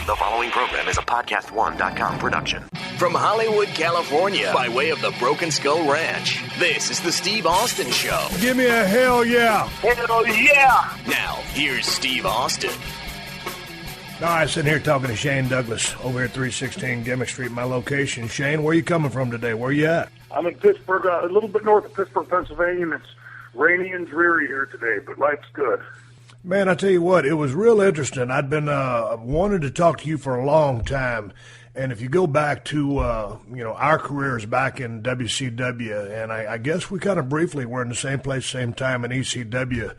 The following program is a PodcastOne.com production. From Hollywood, California, by way of the Broken Skull Ranch, this is the Steve Austin Show. Give me a hell yeah. Hell yeah. Now, here's Steve Austin. All right, sitting here talking to Shane Douglas over here at 316 Gimmick Street, my location. Shane, where are you coming from today? Where are you at? I'm in Pittsburgh, a little bit north of Pittsburgh, Pennsylvania, and it's rainy and dreary here today, but life's good. Man, I tell you what, it was real interesting. I'd been wanted to talk to you for a long time. And if you go back to, our careers back in WCW, and I guess we kind of briefly were in the same place, same time in ECW,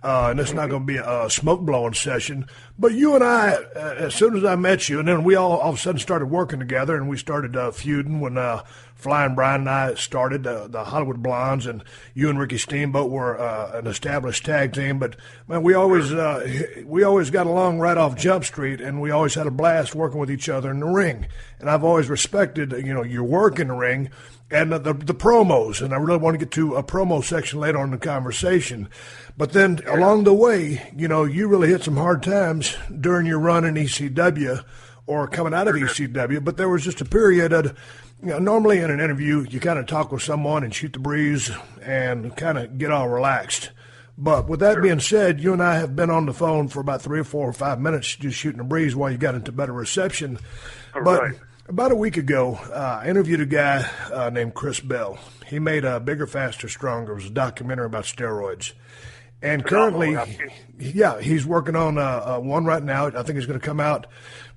and it's not going to be a smoke-blowing session, but you and I, as soon as I met you, and then we all of a sudden started working together, and we started feuding when Flying Brian and I started the Hollywood Blondes, and you and Ricky Steamboat were an established tag team. But man, we always got along right off Jump Street, and we always had a blast working with each other in the ring. And I've always respected your work in the ring and the promos. And I really want to get to a promo section later on in the conversation. But then along the way, you really hit some hard times during your run in ECW or coming out of ECW. But there was just a period of, normally in an interview, you kind of talk with someone and shoot the breeze and kind of get all relaxed. But with that being said, you and I have been on the phone for about 3 or 4 or 5 minutes just shooting the breeze while you got into better reception. But about a week ago, I interviewed a guy named Chris Bell. He made Bigger, Faster, Stronger. It was a documentary about steroids. And currently, he's working on one right now. I think it's going to come out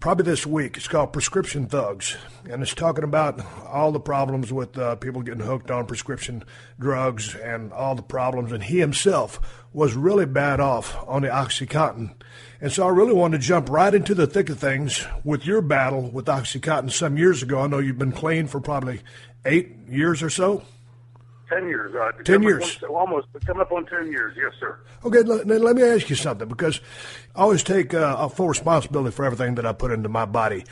probably this week. It's called Prescription Thugs. And it's talking about all the problems with people getting hooked on prescription drugs and all the problems. And he himself was really bad off on the oxycodone. And so I really wanted to jump right into the thick of things with your battle with oxycodone some years ago. I know you've been clean for probably 8 years or so. 10 years. 10 years. Almost coming up on 10 years, yes, sir. Okay, let me ask you something, because I always take a full responsibility for everything that I put into my body.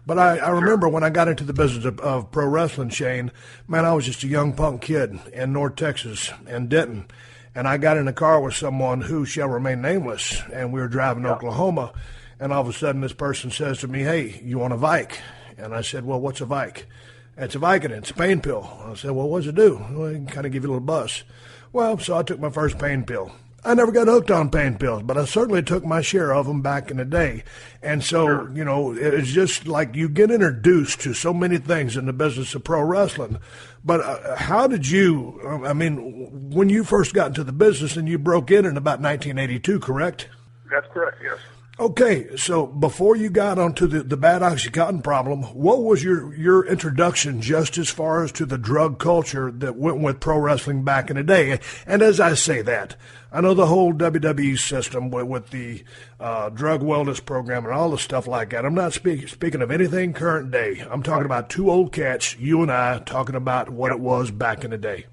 But I remember when I got into the business of pro wrestling, Shane, man, I was just a young punk kid in North Texas and Denton. And I got in a car with someone who shall remain nameless, and we were driving to Oklahoma. And all of a sudden this person says to me, "Hey, you want a Vike?" And I said, "Well, what's a Vike?" "It's a Vicodin. It's a pain pill." I said, "Well, what does it do?" "Well, it can kind of give you a little buzz." Well, so I took my first pain pill. I never got hooked on pain pills, but I certainly took my share of them back in the day. And so, it's just like you get introduced to so many things in the business of pro wrestling. But how did you, when you first got into the business and you broke in about 1982, correct? That's correct, yes. Okay, so before you got onto the bad OxyContin problem, what was your introduction just as far as to the drug culture that went with pro wrestling back in the day? And as I say that, I know the whole WWE system with the drug wellness program and all the stuff like that. I'm not speaking of anything current day. I'm talking about two old cats, you and I, talking about what it was back in the day.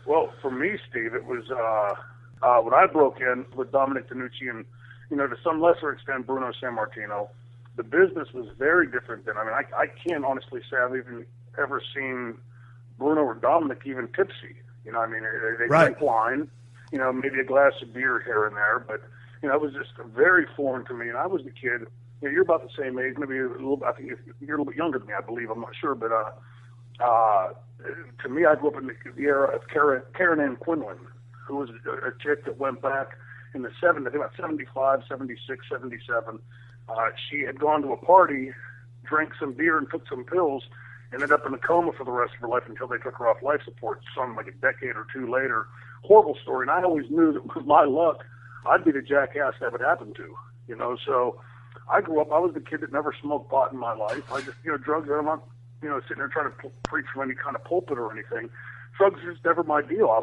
Well, for me, Steve, it was when I broke in with Dominic DeNucci and to some lesser extent, Bruno Sammartino, the business was very different then. I can't honestly say I've even ever seen Bruno or Dominic even tipsy. They drink wine, maybe a glass of beer here and there, but, it was just very foreign to me. And I was the kid, you're about the same age, maybe a little, I think you're a little bit younger than me, I believe, I'm not sure, but to me, I grew up in the era of Karen Ann Quinlan, who was a chick that went back in the 70s, I think about 75, 76, 77, she had gone to a party, drank some beer and took some pills, ended up in a coma for the rest of her life until they took her off life support, some like a decade or two later. Horrible story. And I always knew that with my luck, I'd be the jackass that would happen to, So I grew up, I was the kid that never smoked pot in my life. I just, drugs, I'm not, sitting there trying to preach from any kind of pulpit or anything. Drugs was never my deal. I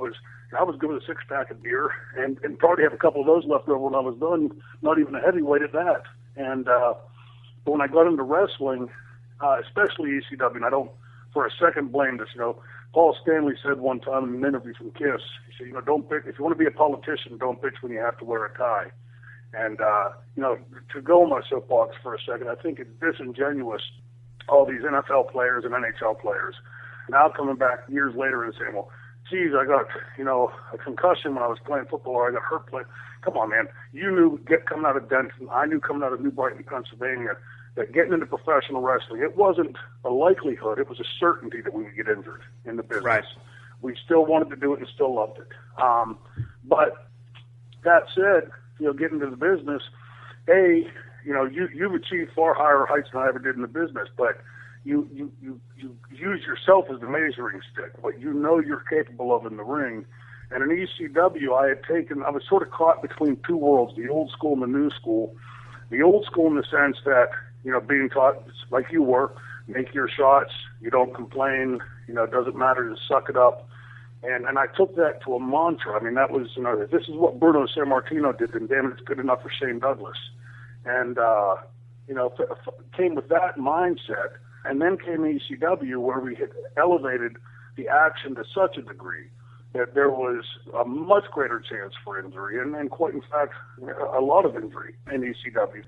was good with a 6-pack of beer and probably have a couple of those left over when I was done, not even a heavyweight at that. And but when I got into wrestling, especially ECW, and I don't for a second blame this, Paul Stanley said one time in an interview from Kiss, he said, don't bitch, if you want to be a politician, don't bitch when you have to wear a tie. And, to go on my soapbox for a second, I think it's disingenuous, all these NFL players and NHL players, now coming back years later and saying, well, geez, I got, a concussion when I was playing football, or I got hurt playing. Come on, man. You knew coming out of Denton. I knew coming out of New Brighton, Pennsylvania, that getting into professional wrestling, it wasn't a likelihood, it was a certainty that we would get injured in the business. Right. We still wanted to do it and still loved it. But that said, getting into the business, you've achieved far higher heights than I ever did in the business, but you use yourself as the measuring stick, what you're capable of in the ring. And in ECW, I was sort of caught between two worlds, the old school and the new school. The old school in the sense that, being taught like you were, make your shots, you don't complain, it doesn't matter, just suck it up. And I took that to a mantra. I mean, that was, this is what Bruno Sammartino did, and damn it, it's good enough for Shane Douglas. And, came with that mindset. And then came ECW, where we had elevated the action to such a degree that there was a much greater chance for injury, and quite in fact, a lot of injury in ECW.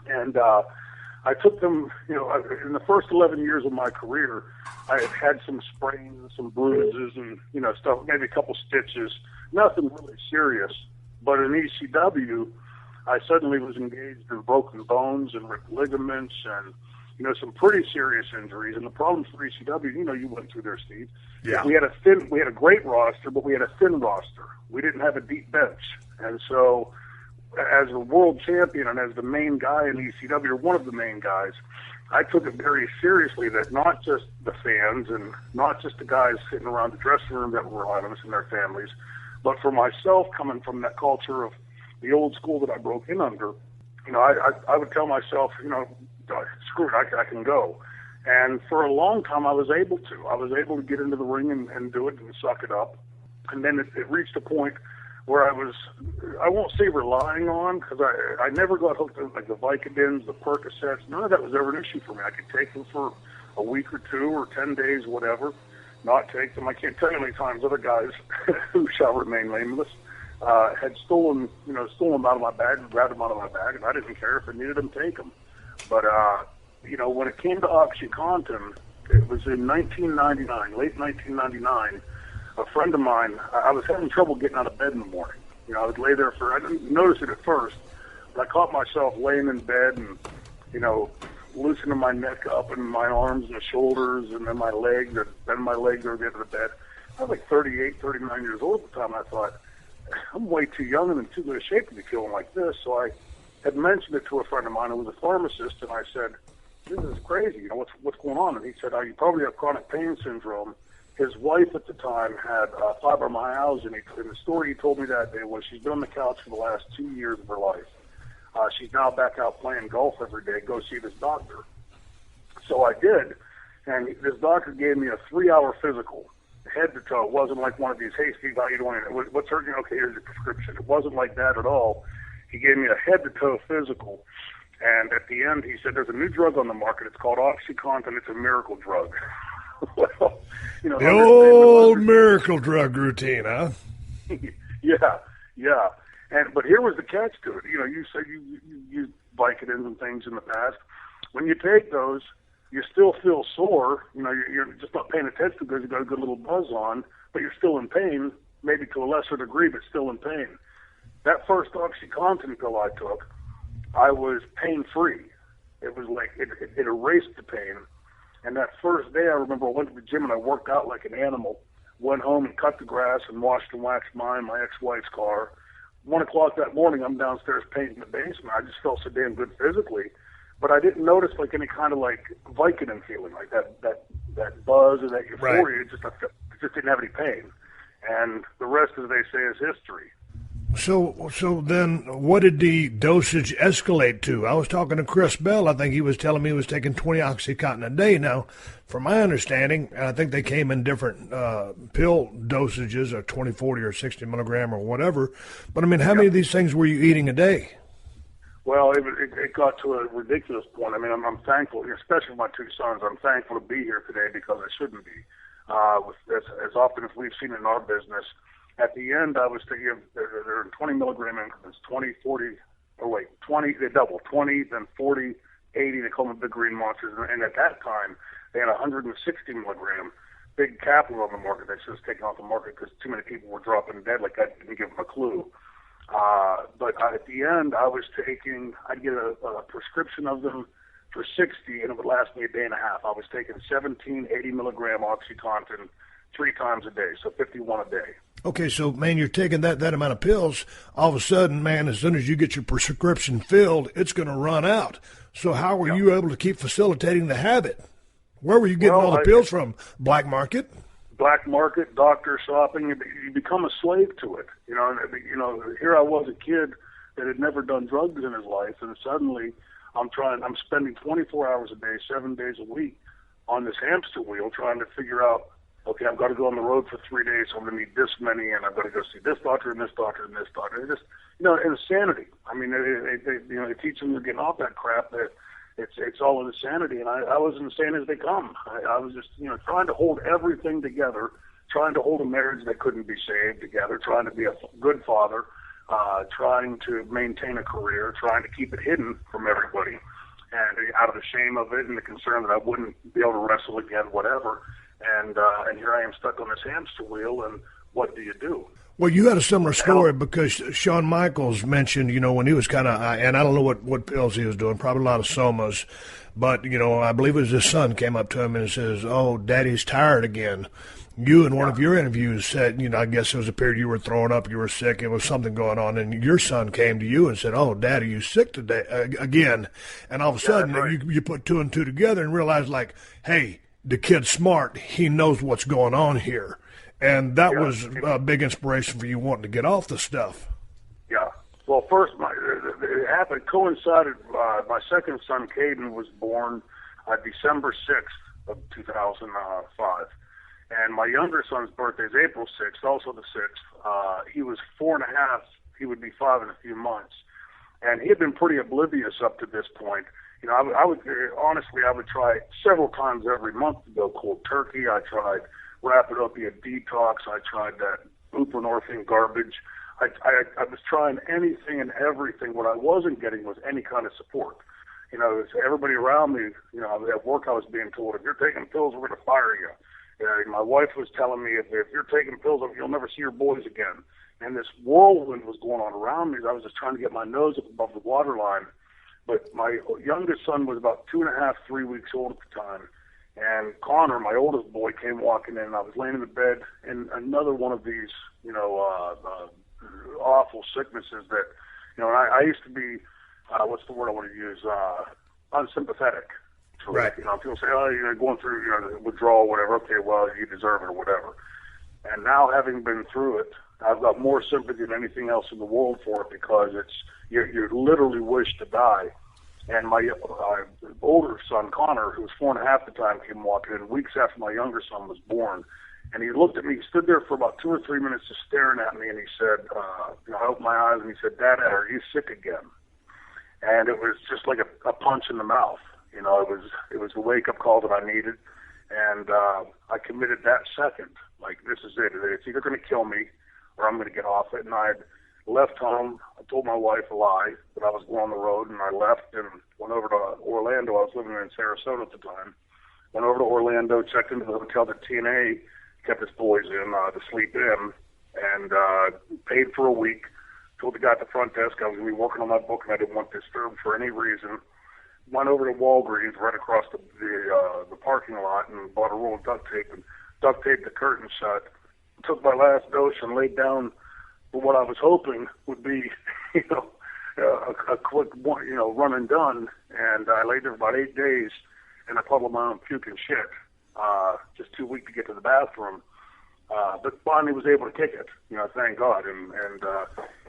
And I took them, in the first 11 years of my career, I had some sprains, some bruises, and, stuff, maybe a couple stitches, nothing really serious. But in ECW, I suddenly was engaged in broken bones and ripped ligaments and, some pretty serious injuries. And the problem for ECW, you went through there, Steve. Yeah. We had a great roster, but we had a thin roster. We didn't have a deep bench. And so, as a world champion and as the main guy in ECW, or one of the main guys, I took it very seriously that not just the fans and not just the guys sitting around the dressing room that were on us and their families, but for myself, coming from that culture of the old school that I broke in under, I would tell myself, screw it, I can go. And for a long time, I was able to. I was able to get into the ring and do it and suck it up. And then it reached a point where I won't say relying on, because I never got hooked on like the Vicodins, the Percocets. None of that was ever an issue for me. I could take them for a week or two or 10 days, whatever, not take them. I can't tell you how many times other guys who shall remain nameless had stolen them out of my bag and grabbed them out of my bag, and I didn't care. If I needed them, take them. But, when it came to OxyContin, it was in 1999, late 1999, a friend of mine, I was having trouble getting out of bed in the morning. I would lay there I didn't notice it at first, but I caught myself laying in bed and, loosening my neck up and my arms and shoulders and then my legs, and then my legs over the end of the bed. I was like 38, 39 years old at the time. I thought, I'm way too young and in too good a shape to be feeling like this. So I had mentioned it to a friend of mine who was a pharmacist, and I said, this is crazy, what's going on? And he said, you probably have chronic pain syndrome. His wife at the time had fibromyalgia, and the story he told me that day was she's been on the couch for the last 2 years of her life. She's now back out playing golf every day. Go see this doctor. So I did, and this doctor gave me a 3-hour physical, head to toe. It wasn't like one of these, hey, Steve, how you doing? What's hurting? Okay, here's your prescription. It wasn't like that at all. He gave me a head-to-toe physical, and at the end he said, there's a new drug on the market. It's called OxyContin. It's a miracle drug. Well, the old miracle drug routine, huh? Yeah. But here was the catch to it. You said you used Vicodins and things in the past. When you take those, you still feel sore. You're just not paying attention because you've got a good little buzz on, but you're still in pain, maybe to a lesser degree, but still in pain. That first OxyContin pill I took, I was pain-free. It was like it erased the pain. And that first day, I remember I went to the gym and I worked out like an animal. Went home and cut the grass and washed and waxed mine, my ex-wife's car. 1 o'clock that morning, I'm downstairs painting the basement. I just felt so damn good physically. But I didn't notice like any kind of like Vicodin feeling, like that buzz or that euphoria. Right. It just didn't have any pain. And the rest, as they say, is history. So then what did the dosage escalate to? I was talking to Chris Bell. I think he was telling me he was taking 20 OxyContin a day. Now, from my understanding, and I think they came in different pill dosages, or 20, 40, or 60 milligram or whatever. But, I mean, how many of these things were you eating a day? Well, it got to a ridiculous point. I mean, I'm thankful, especially with my two sons, I'm thankful to be here today because I shouldn't be. As often as we've seen in our business, at the end, I was thinking they're in 20 milligram increments, 20, 40, 20, they double, 20, then 40, 80, they call them big green monsters. And at that time, they had 160 milligram big capital on the market. They just taken off the market because too many people were dropping dead. Like I didn't give them a clue. But at the end, I'd get a prescription of them for 60, and it would last me a day and a half. I was taking 17 80-milligram oxycodone 3 times a day, so 51 a day. Okay, so, man, you're taking that amount of pills. All of a sudden, man, as soon as you get your prescription filled, it's going to run out. So how were you able to keep facilitating the habit? Where were you getting all the pills from? Black market? Black market, doctor shopping. You become a slave to it. You know, here I was a kid that had never done drugs in his life, and suddenly I'm spending 24 hours a day, 7 days a week on this hamster wheel trying to figure out, okay, I've got to go on the road for 3 days, so I'm going to need this many, and I've got to go see this doctor and this doctor and this doctor. It's just, insanity. I mean, they teach them to get off that crap that it's all insanity, and I was insane as they come. I was just, trying to hold everything together, trying to hold a marriage that couldn't be saved together, trying to be a good father, trying to maintain a career, trying to keep it hidden from everybody, and out of the shame of it and the concern that I wouldn't be able to wrestle again, whatever. And here I am stuck on this hamster wheel, and what do you do? Well, you had a similar story because Shawn Michaels mentioned, when he was kind of, and I don't know what pills he was doing, probably a lot of somas, but, I believe it was his son came up to him and says, "Oh, Daddy's tired again." You, in one of your interviews, said, I guess it was a period you were throwing up, you were sick, it was something going on, and your son came to you and said, "Oh, Dad, are you sick today again?" And all of a sudden, you put 2 and 2 together and realized, like, hey, the kid's smart, he knows what's going on here. And that was a big inspiration for you wanting to get off the stuff. Yeah. Well, first, it happened, coincided, my second son, Caden, was born December 6th of 2005. And my younger son's birthday is April 6th, also the 6th. He was 4 and a half. He would be 5 in a few months. And he had been pretty oblivious up to this point. I would try several times every month to go cold turkey. I tried rapid opiate detox. I tried that buprenorphine garbage. I was trying anything and everything. What I wasn't getting was any kind of support. Everybody around me, at work I was being told, if you're taking pills, we're going to fire you. My wife was telling me, if you're taking pills, you'll never see your boys again. And this whirlwind was going on around me. I was just trying to get my nose up above the waterline. But my youngest son was about 2.5, 3 weeks old at the time. And Connor, my oldest boy, came walking in, and I was laying in the bed in another one of these, awful sicknesses that, I used to be, what's the word I want to use, unsympathetic. Right. People say, oh, you're going through, withdrawal, whatever. Okay, well, you deserve it or whatever. And now, having been through it, I've got more sympathy than anything else in the world for it, because you literally wish to die. And my older son, Connor, who was 4 and a half at the time, came walking in weeks after my younger son was born. And he looked at me, he stood there for about 2 or 3 minutes just staring at me, and he said, I opened my eyes, and he said, "Dad, are you sick again?" And it was just like a punch in the mouth. It was a wake-up call that I needed. And I committed that second. Like, this is it. It's either going to kill me or I'm going to get off it. And I left home. I told my wife a lie that I was going on the road, and I left and went over to Orlando. I was living in Sarasota at the time. Went over to Orlando, checked into the hotel that TNA kept his boys in to sleep in, and paid for a week. Told the guy at the front desk I was going to be working on my book and I didn't want disturbed for any reason. Went over to Walgreens right across the parking lot and bought a roll of duct tape and duct taped the curtain shut. Took my last dose and laid down for what I was hoping would be, a quick, run and done. And I laid there for about 8 days in a puddle of my own puke and shit. Just too weak to get to the bathroom. But finally was able to kick it, thank God. And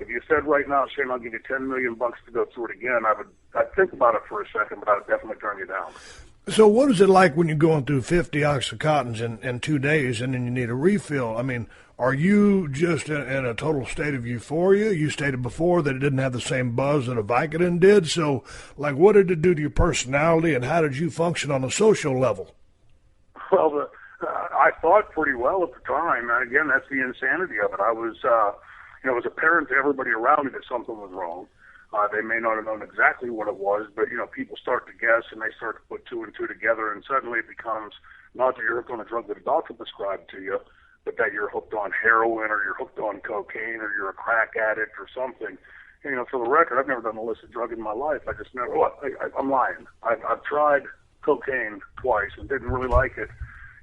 if you said right now, Shane, I'll give you $10 million to go through it again, I'd think about it for a second, but I'd definitely turn you down. So what is it like when you're going through 50 oxycodones in 2 days and then you need a refill? I mean, are you just in a total state of euphoria? You stated before that it didn't have the same buzz that a Vicodin did. So, like, what did it do to your personality, and how did you function on a social level? Well, I thought pretty well at the time. And again, that's the insanity of it. I was, it was apparent to everybody around me that something was wrong. They may not have known exactly what it was, but, people start to guess and they start to put 2 and 2 together, and suddenly it becomes not that you're hooked on a drug that a doctor prescribed to you, but that you're hooked on heroin or you're hooked on cocaine or you're a crack addict or something. for the record, I've never done illicit drug in my life. I just never. Well, I'm lying. I've tried cocaine twice and didn't really like it.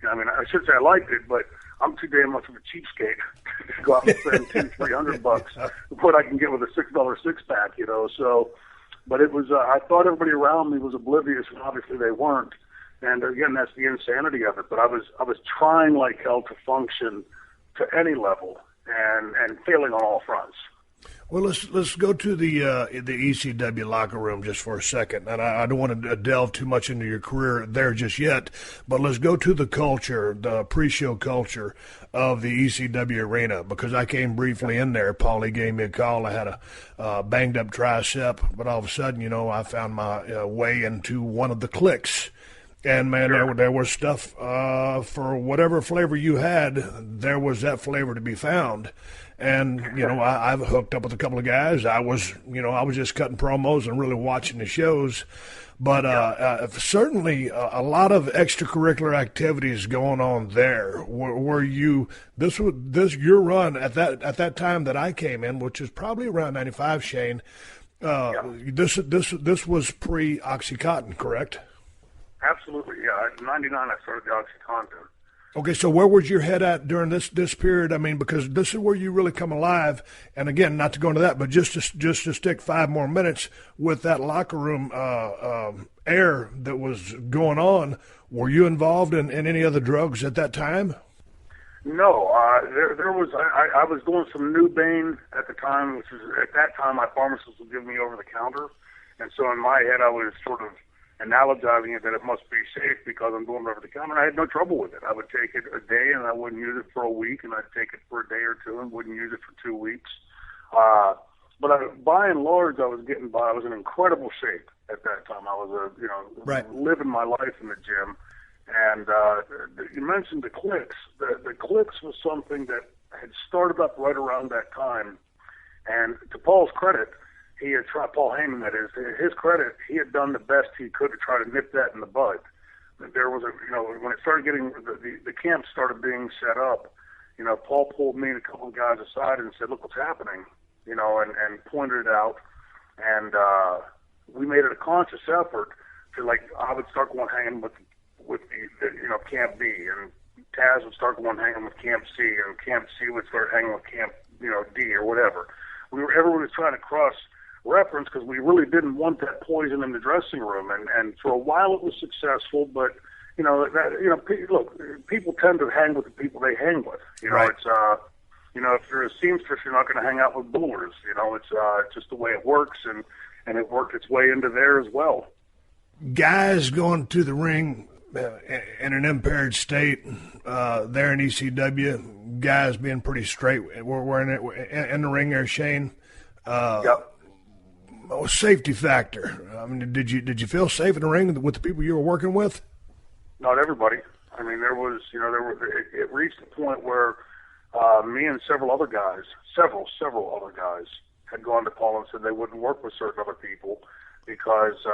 I mean, I should say I liked it, but I'm too damn much of a cheapskate to go out and spend $200-300 what I can get with a $6 six-pack, So, but it was. I thought everybody around me was oblivious, and obviously they weren't. And again, that's the insanity of it. But I was trying like hell to function to any level, and failing on all fronts. Well, let's go to the ECW locker room just for a second, and I don't want to delve too much into your career there just yet, but let's go to the culture, the pre-show culture of the ECW arena, because I came briefly in there. Paulie gave me a call. I had a banged up tricep, but all of a sudden, I found my way into one of the cliques. And, man, there was stuff for whatever flavor you had, there was that flavor to be found. And, I've hooked up with a couple of guys. I was just cutting promos and really watching the shows. But certainly a lot of extracurricular activities going on there. Were you your run at that time that I came in, which is probably around 95, Shane. This was pre-Oxycontin, correct? Absolutely, yeah. In '99, I started the OxyContin. Okay, so where was your head at during this period? I mean, because this is where you really come alive. And again, not to go into that, but just to stick 5 more minutes with that locker room air that was going on. Were you involved in any other drugs at that time? No, there was. I was doing some Nubane at the time, which is at that time my pharmacist would give me over the counter, and so in my head I was sort of analogizing it that it must be safe because I'm going over the counter. I had no trouble with it. I would take it a day and I wouldn't use it for a week, and I'd take it for a day or two and wouldn't use it for 2 weeks. But by and large, I was getting by. I was in incredible shape at that time. I was living my life in the gym. And you mentioned the cliques. The cliques was something that had started up right around that time. And to Paul's credit, he had tried, Paul Heyman, that is, to his credit, he had done the best he could to try to nip that in the bud. There was when it started getting, the camp started being set up, Paul pulled me and a couple of guys aside and said, look what's happening, and pointed it out. And we made it a conscious effort to, I would start going hanging with the Camp B, and Taz would start going hanging with Camp C, and Camp C would start hanging with Camp, D or whatever. Everyone was trying to cross reference because we really didn't want that poison in the dressing room, and for a while it was successful, but look, people tend to hang with the people they hang with. Right. It's if you're a seamstress, you're not going to hang out with boolers. It's just the way it works, and it worked its way into there as well. Guys going to the ring in an impaired state there in ECW, guys being pretty straight. We're in the ring there, Shane. Yep. Safety factor. I mean, did you feel safe in the ring with the people you were working with? Not everybody. I mean, it reached a point where me and several other guys had gone to Paul and said they wouldn't work with certain other people because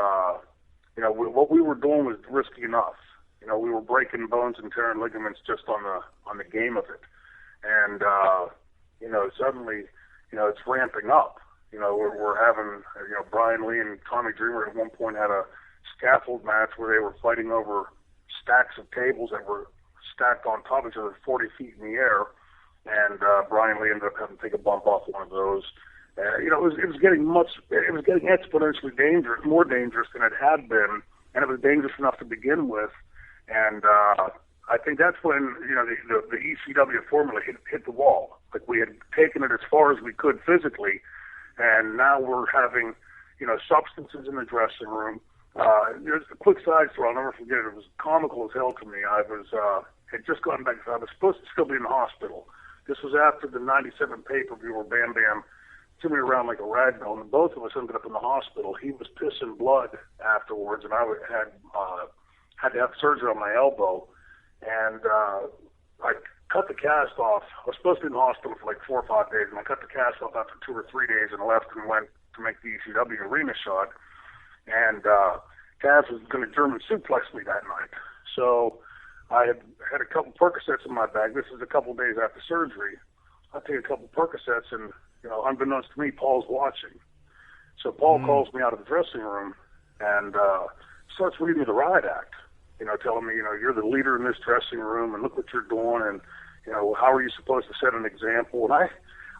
what we were doing was risky enough. We were breaking bones and tearing ligaments just on the game of it, and suddenly it's ramping up. We're having, Brian Lee and Tommy Dreamer at one point had a scaffold match where they were fighting over stacks of tables that were stacked on top of each other 40 feet in the air, and Brian Lee ended up having to take a bump off one of those. It was getting exponentially dangerous, more dangerous than it had been, and it was dangerous enough to begin with. And I think that's when the ECW formula hit the wall. Like, we had taken it as far as we could physically, and now we're having substances in the dressing room. There's a quick side story, I'll never forget it. It was comical as hell to me. I had just gotten back. I was supposed to still be in the hospital. This was after the '97 pay-per-view where Bam Bam threw me around like a rag doll, and both of us ended up in the hospital. He was pissing blood afterwards, and I had to have surgery on my elbow, and I cut the cast off. I was supposed to be in the hospital for like 4 or 5 days, and I cut the cast off after 2 or 3 days and left and went to make the ECW arena shot. And Taz was going to German suplex me that night. So I had a couple Percocets in my bag. This is a couple days after surgery. I take a couple Percocets, and unbeknownst to me, Paul's watching. So Paul calls me out of the dressing room and starts reading me the riot act, telling me, you're the leader in this dressing room and look what you're doing and, how are you supposed to set an example? And I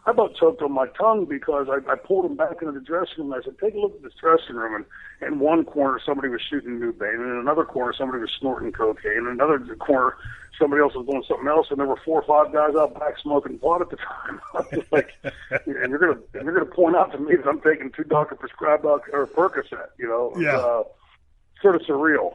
about choked on my tongue because I pulled him back into the dressing room and I said, take a look at this dressing room. And in one corner, somebody was shooting Nubane. And in another corner, somebody was snorting cocaine. In another corner, somebody else was doing something else. And there were 4 or 5 guys out back smoking pot at the time. I was like, and you're gonna point out to me that I'm taking 2 doctor-prescribed or Percocet, Yeah. Sort of surreal.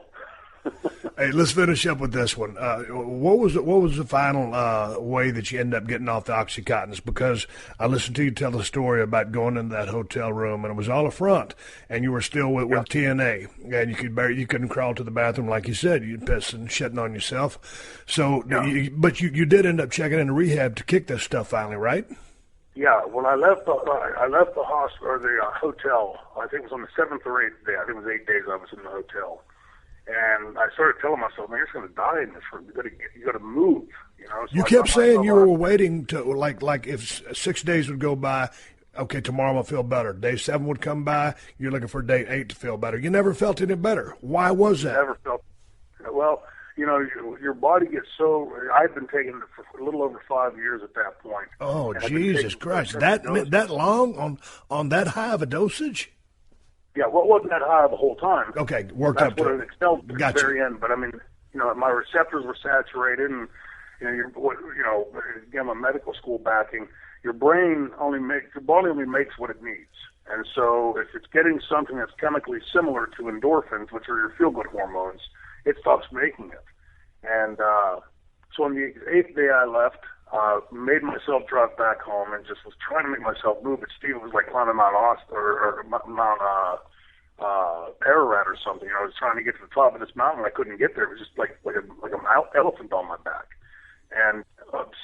Hey, let's finish up with this one. What was the final way that you ended up getting off the Oxycontins? Because I listened to you tell the story about going into that hotel room, and it was all a front, and you were still with TNA, and you couldn't crawl to the bathroom like you said. You'd piss and shitting on yourself. So, but you did end up checking into rehab to kick this stuff finally, right? Yeah. When I left the hospital or the hotel, I think it was on the 7th or 8th day. I think it was 8 days I was in the hotel. And I started telling myself, man, you're just going to die in this room. You got to move. So you kept saying you were waiting to like if 6 days would go by. Okay, tomorrow I'm gonna feel better. Day 7 would come by. You're looking for day 8 to feel better. You never felt any better. Why was that? Never felt. Well, your body gets so. I've been taking it for a little over 5 years at that point. Oh, Jesus Christ! That long on that high of a dosage? Yeah, well, it wasn't that high the whole time. Okay, worked up to it. That's what it excelled at the very end. But I mean, my receptors were saturated, and again, my medical school backing. Your body only makes what it needs, and so if it's getting something that's chemically similar to endorphins, which are your feel-good hormones, it stops making it. And so on the 8th day I left, made myself drive back home and just was trying to make myself move. But Steve was like climbing Mount Austin or Mount Ararat or something. I was trying to get to the top of this mountain. I couldn't get there. It was just like an elephant on my back. And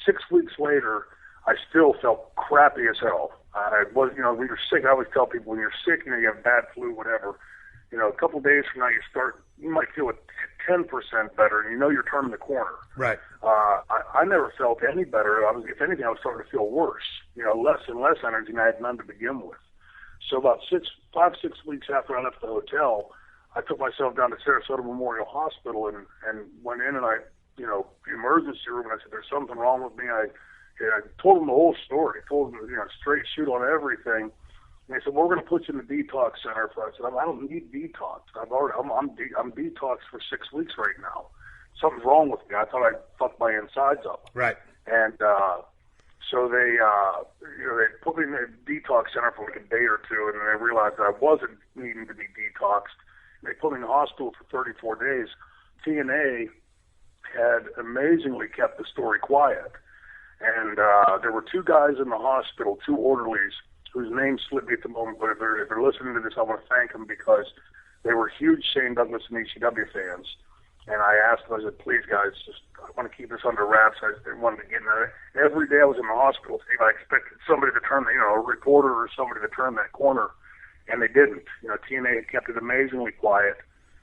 6 weeks later, I still felt crappy as hell. I was, when you're sick, I always tell people when you're sick, you have bad flu, whatever. A couple of days from now, you might feel 10% better, and you're turning the corner. Right. I never felt any better. If anything, I was starting to feel worse. Less and less energy, and I had none to begin with. So about 5, 6 weeks after I left the hotel, I took myself down to Sarasota Memorial Hospital and went in and the emergency room, and I said, "There's something wrong with me." I told them the whole story. I told them, straight shoot on everything. And they said, "Well, we're going to put you in the detox center." I said, "I don't need detox. I'm detoxed for 6 weeks right now. Something's wrong with me. I thought I'd fucked my insides up." Right. And so they put me in the detox center for like a day or two, and then they realized that I wasn't needing to be detoxed. They put me in the hospital for 34 days. TNA had amazingly kept the story quiet. And there were 2 guys in the hospital, 2 orderlies, whose names slip me at the moment, but if they're listening to this, I want to thank them because they were huge Shane Douglas and ECW fans. And I asked them, I said, "Please, guys, I want to keep this under wraps." I wanted to get in there. Every day I was in the hospital, Steve, I expected somebody to turn, a reporter or somebody to turn that corner, and they didn't. TNA had kept it amazingly quiet,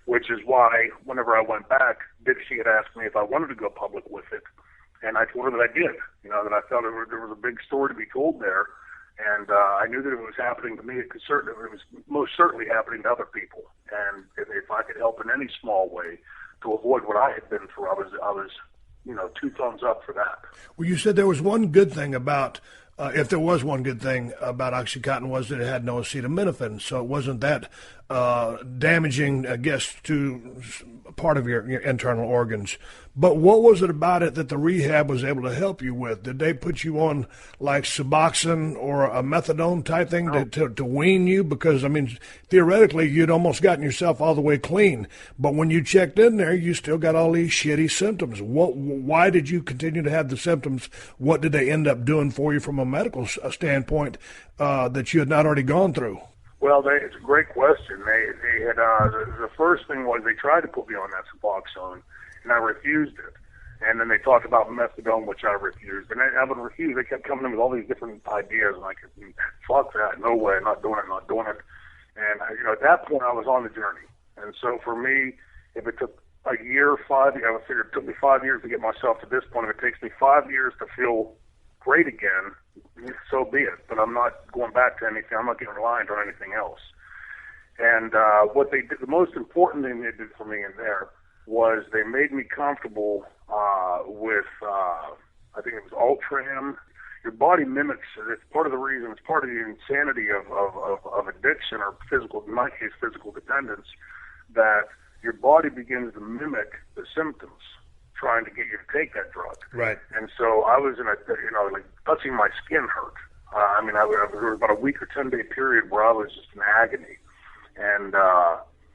which is why whenever I went back, Dixie had asked me if I wanted to go public with it. And I told her that I did, that I felt there was a big story to be told there. And I knew that it was happening to me. It was most certainly happening to other people. And if I could help in any small way to avoid what I had been through, I was 2 thumbs up for that. Well, you said there was one good thing about, if there was one good thing about OxyContin, was that it had no acetaminophen, so it wasn't that damaging, I guess, to part of your internal organs. But what was it about it that the rehab was able to help you with? Did they put you on like Suboxone or a methadone type thing to wean you? Because, I mean, theoretically, you'd almost gotten yourself all the way clean. But when you checked in there, you still got all these shitty symptoms. Why did you continue to have the symptoms? What did they end up doing for you from a medical standpoint that you had not already gone through? Well, it's a great question. They had the first thing was they tried to put me on that Suboxone, and I refused it. And then they talked about methadone, which I refused. And I would refuse. They kept coming in with all these different ideas, and I could, fuck that, no way, not doing it. And at that point, I was on the journey. And so for me, if it took a year, 5 years, I figured it took me 5 years to get myself to this point. If it takes me 5 years to feel great again, so be it. But I'm not going back to anything. I'm not getting reliant on anything else. And what they did, the most important thing they did for me in there was they made me comfortable with, I think it was Ultram. Your body mimics it. It's part of the reason, it's part of the insanity of addiction or physical, in my case, physical dependence, that your body begins to mimic the symptoms trying to get you to take that drug. Right. And so I was in a, like touching my skin hurt. There was about a week or 10-day period where I was just in agony. And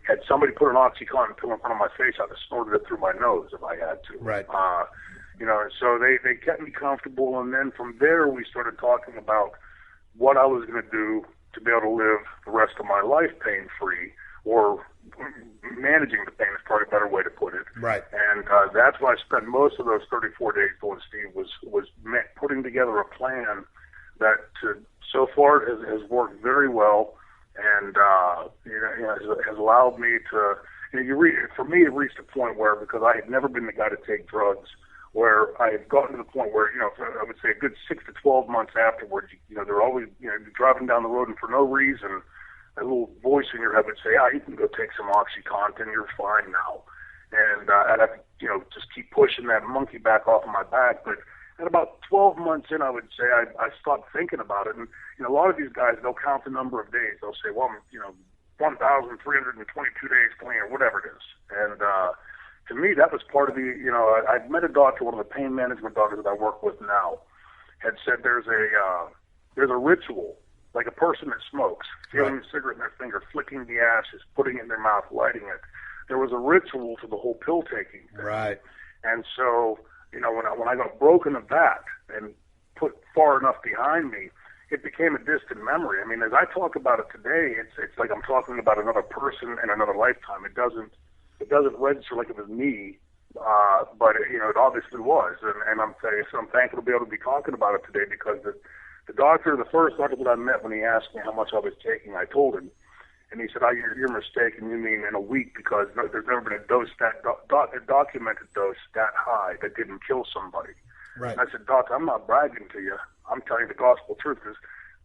had somebody put an oxycodone pill in front of my face, I'd have snorted it through my nose if I had to. Right. And so they kept me comfortable, and then from there we started talking about what I was going to do to be able to live the rest of my life pain-free, or managing the pain is probably a better way to put it. Right. And that's why I spent most of those 34 days doing, Steve, was putting together a plan that so far has worked very well, and has allowed me to. For me, it reached a point where, because I had never been the guy to take drugs, where I had gotten to the point where, I would say a good 6 to 12 months afterwards, they're always, you're driving down the road, and for no reason, a little voice in your head would say, you can go take some OxyContin, you're fine now. And I'd have to, just keep pushing that monkey back off of my back. But at about 12 months in, I would say, I stopped thinking about it. And, a lot of these guys, they'll count the number of days. They'll say, 1,322 days clean, or whatever it is. And to me, that was part of the, I'd met a doctor, one of the pain management doctors that I work with now, had said there's a ritual, like a person that smokes, feeling a cigarette in their finger, flicking the ashes, putting it in their mouth, lighting it. There was a ritual to the whole pill-taking thing. Right. And so, when I got broken of that and put far enough behind me, it became a distant memory. I mean, as I talk about it today, it's like I'm talking about another person and another lifetime. It doesn't register like it was me, but it obviously was. And I'm thankful to be able to be talking about it today, because the first doctor that I met, when he asked me how much I was taking, I told him, and he said, "You're mistaken. You mean in a week, because there's never been a dose a documented dose that high that didn't kill somebody." Right. And I said, "Doc, I'm not bragging to you. I'm telling you the gospel truth." Because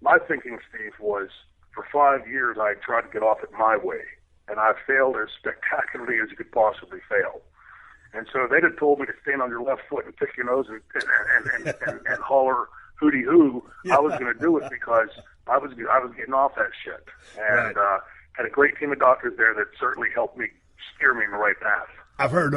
my thinking, Steve, was for 5 years I tried to get off it my way, and I failed as spectacularly as you could possibly fail. And so they'd have told me to stand on your left foot and pick your nose and holler hooty hoo. Yeah. I was going to do it because I was getting off that shit, and had a great team of doctors there that certainly helped me steer me in the right path. I've heard,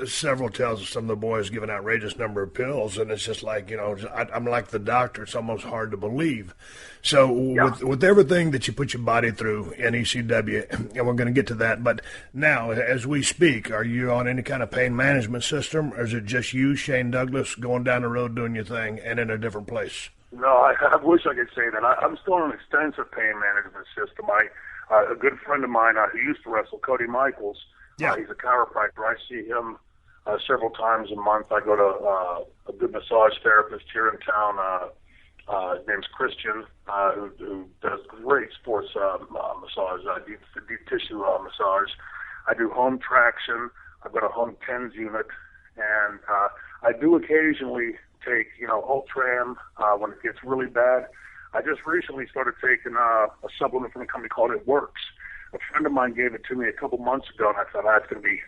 several tales of some of the boys give an outrageous number of pills, and it's just like, I'm like the doctor. It's almost hard to believe. So with everything that you put your body through in ECW, and we're going to get to that, but now, as we speak, are you on any kind of pain management system, or is it just you, Shane Douglas, going down the road doing your thing and in a different place? No, I wish I could say that. I'm still on an extensive pain management system. A good friend of mine who used to wrestle, Cody Michaels, he's a chiropractor. I see him several times a month. I go to a good massage therapist here in town. His name's Christian, who does great sports massage. I do deep tissue massage. I do home traction. I've got a home TENS unit, and I do occasionally take Ultram when it gets really bad. I just recently started taking a supplement from a company called It Works. A friend of mine gave it to me a couple months ago, and I thought, it's going to be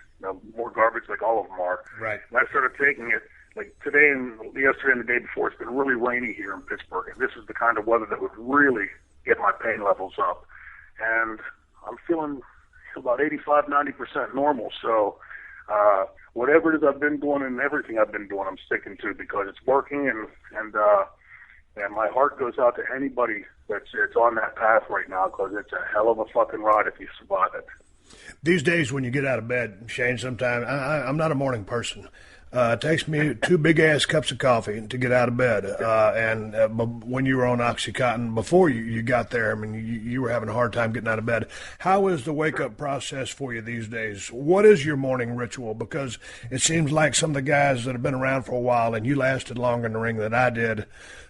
more garbage like all of them are. Right. And I started taking it like today and yesterday and the day before. It's been really rainy here in Pittsburgh, and this is the kind of weather that would really get my pain levels up. And I'm feeling about 85, 90% normal. So whatever it is I've been doing and everything I've been doing, I'm sticking to, because it's working, and my heart goes out to anybody that's on that path right now, because it's a hell of a fucking ride if you survive it. These days when you get out of bed, Shane, sometimes I'm not a morning person. It takes me 2 big-ass cups of coffee to get out of bed. And when you were on OxyContin, before you got there, I mean, you were having a hard time getting out of bed. How is the wake-up process for you these days? What is your morning ritual? Because it seems like some of the guys that have been around for a while, and you lasted longer in the ring than I did,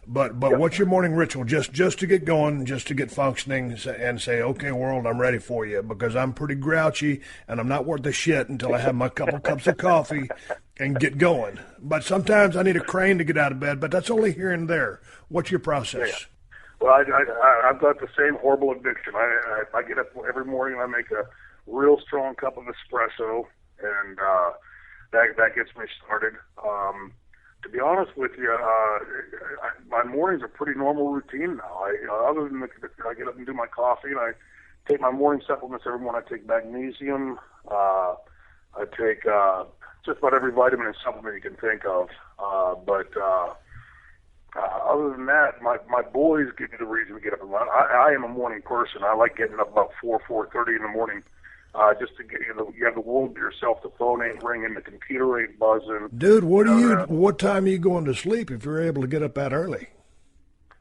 but what's your morning ritual? Just to get going, just to get functioning, and say, okay, world, I'm ready for you, because I'm pretty grouchy, and I'm not worth the shit until I have my couple cups of coffee and get going. But sometimes I need a crane to get out of bed, but that's only here and there. What's your process? Yeah. Well, I've got the same horrible addiction. I get up every morning and I make a real strong cup of espresso, and that gets me started. To be honest with you, my mornings are pretty normal routine now. Other than I get up and do my coffee, and I take my morning supplements every morning. I take magnesium. I take just about every vitamin and supplement you can think of. But other than that, my boys give me the reason to get up and run. I am a morning person. I like getting up about 4:30 in the morning. Just to get you have the world to yourself. The phone ain't ringing, the computer ain't buzzing. Dude, what time are you going to sleep if you're able to get up that early?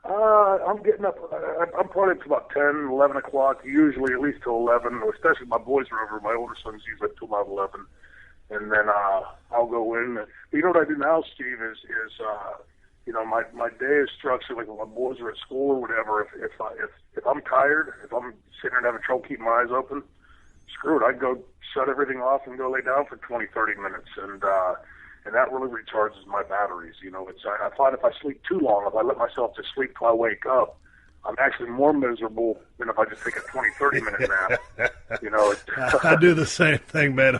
I'm getting up. I'm probably up to about 10, 11 o'clock, usually at least till 11, especially if my boys are over. My older son's usually up till about 11. And then I'll go in. But you know what I do now, Steve, is my day is structured like when my boys are at school or whatever. If I'm tired, if I'm sitting there having trouble keeping my eyes open, screw it. I'd go shut everything off and go lay down for 20, 30 minutes. And that really recharges my batteries. I find if I sleep too long, if I let myself just sleep till I wake up, I'm actually more miserable than if I just take a 20, 30-minute nap. I do the same thing, man.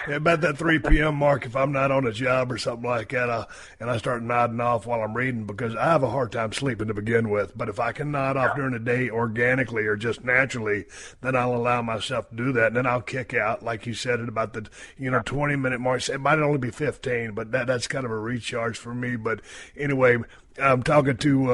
About that 3 p.m. mark, if I'm not on a job or something like that, and I start nodding off while I'm reading, because I have a hard time sleeping to begin with. But if I can nod off during the day organically or just naturally, then I'll allow myself to do that. And then I'll kick out, like you said, at about the 20-minute mark. It might only be 15, but that's kind of a recharge for me. But anyway, I'm talking to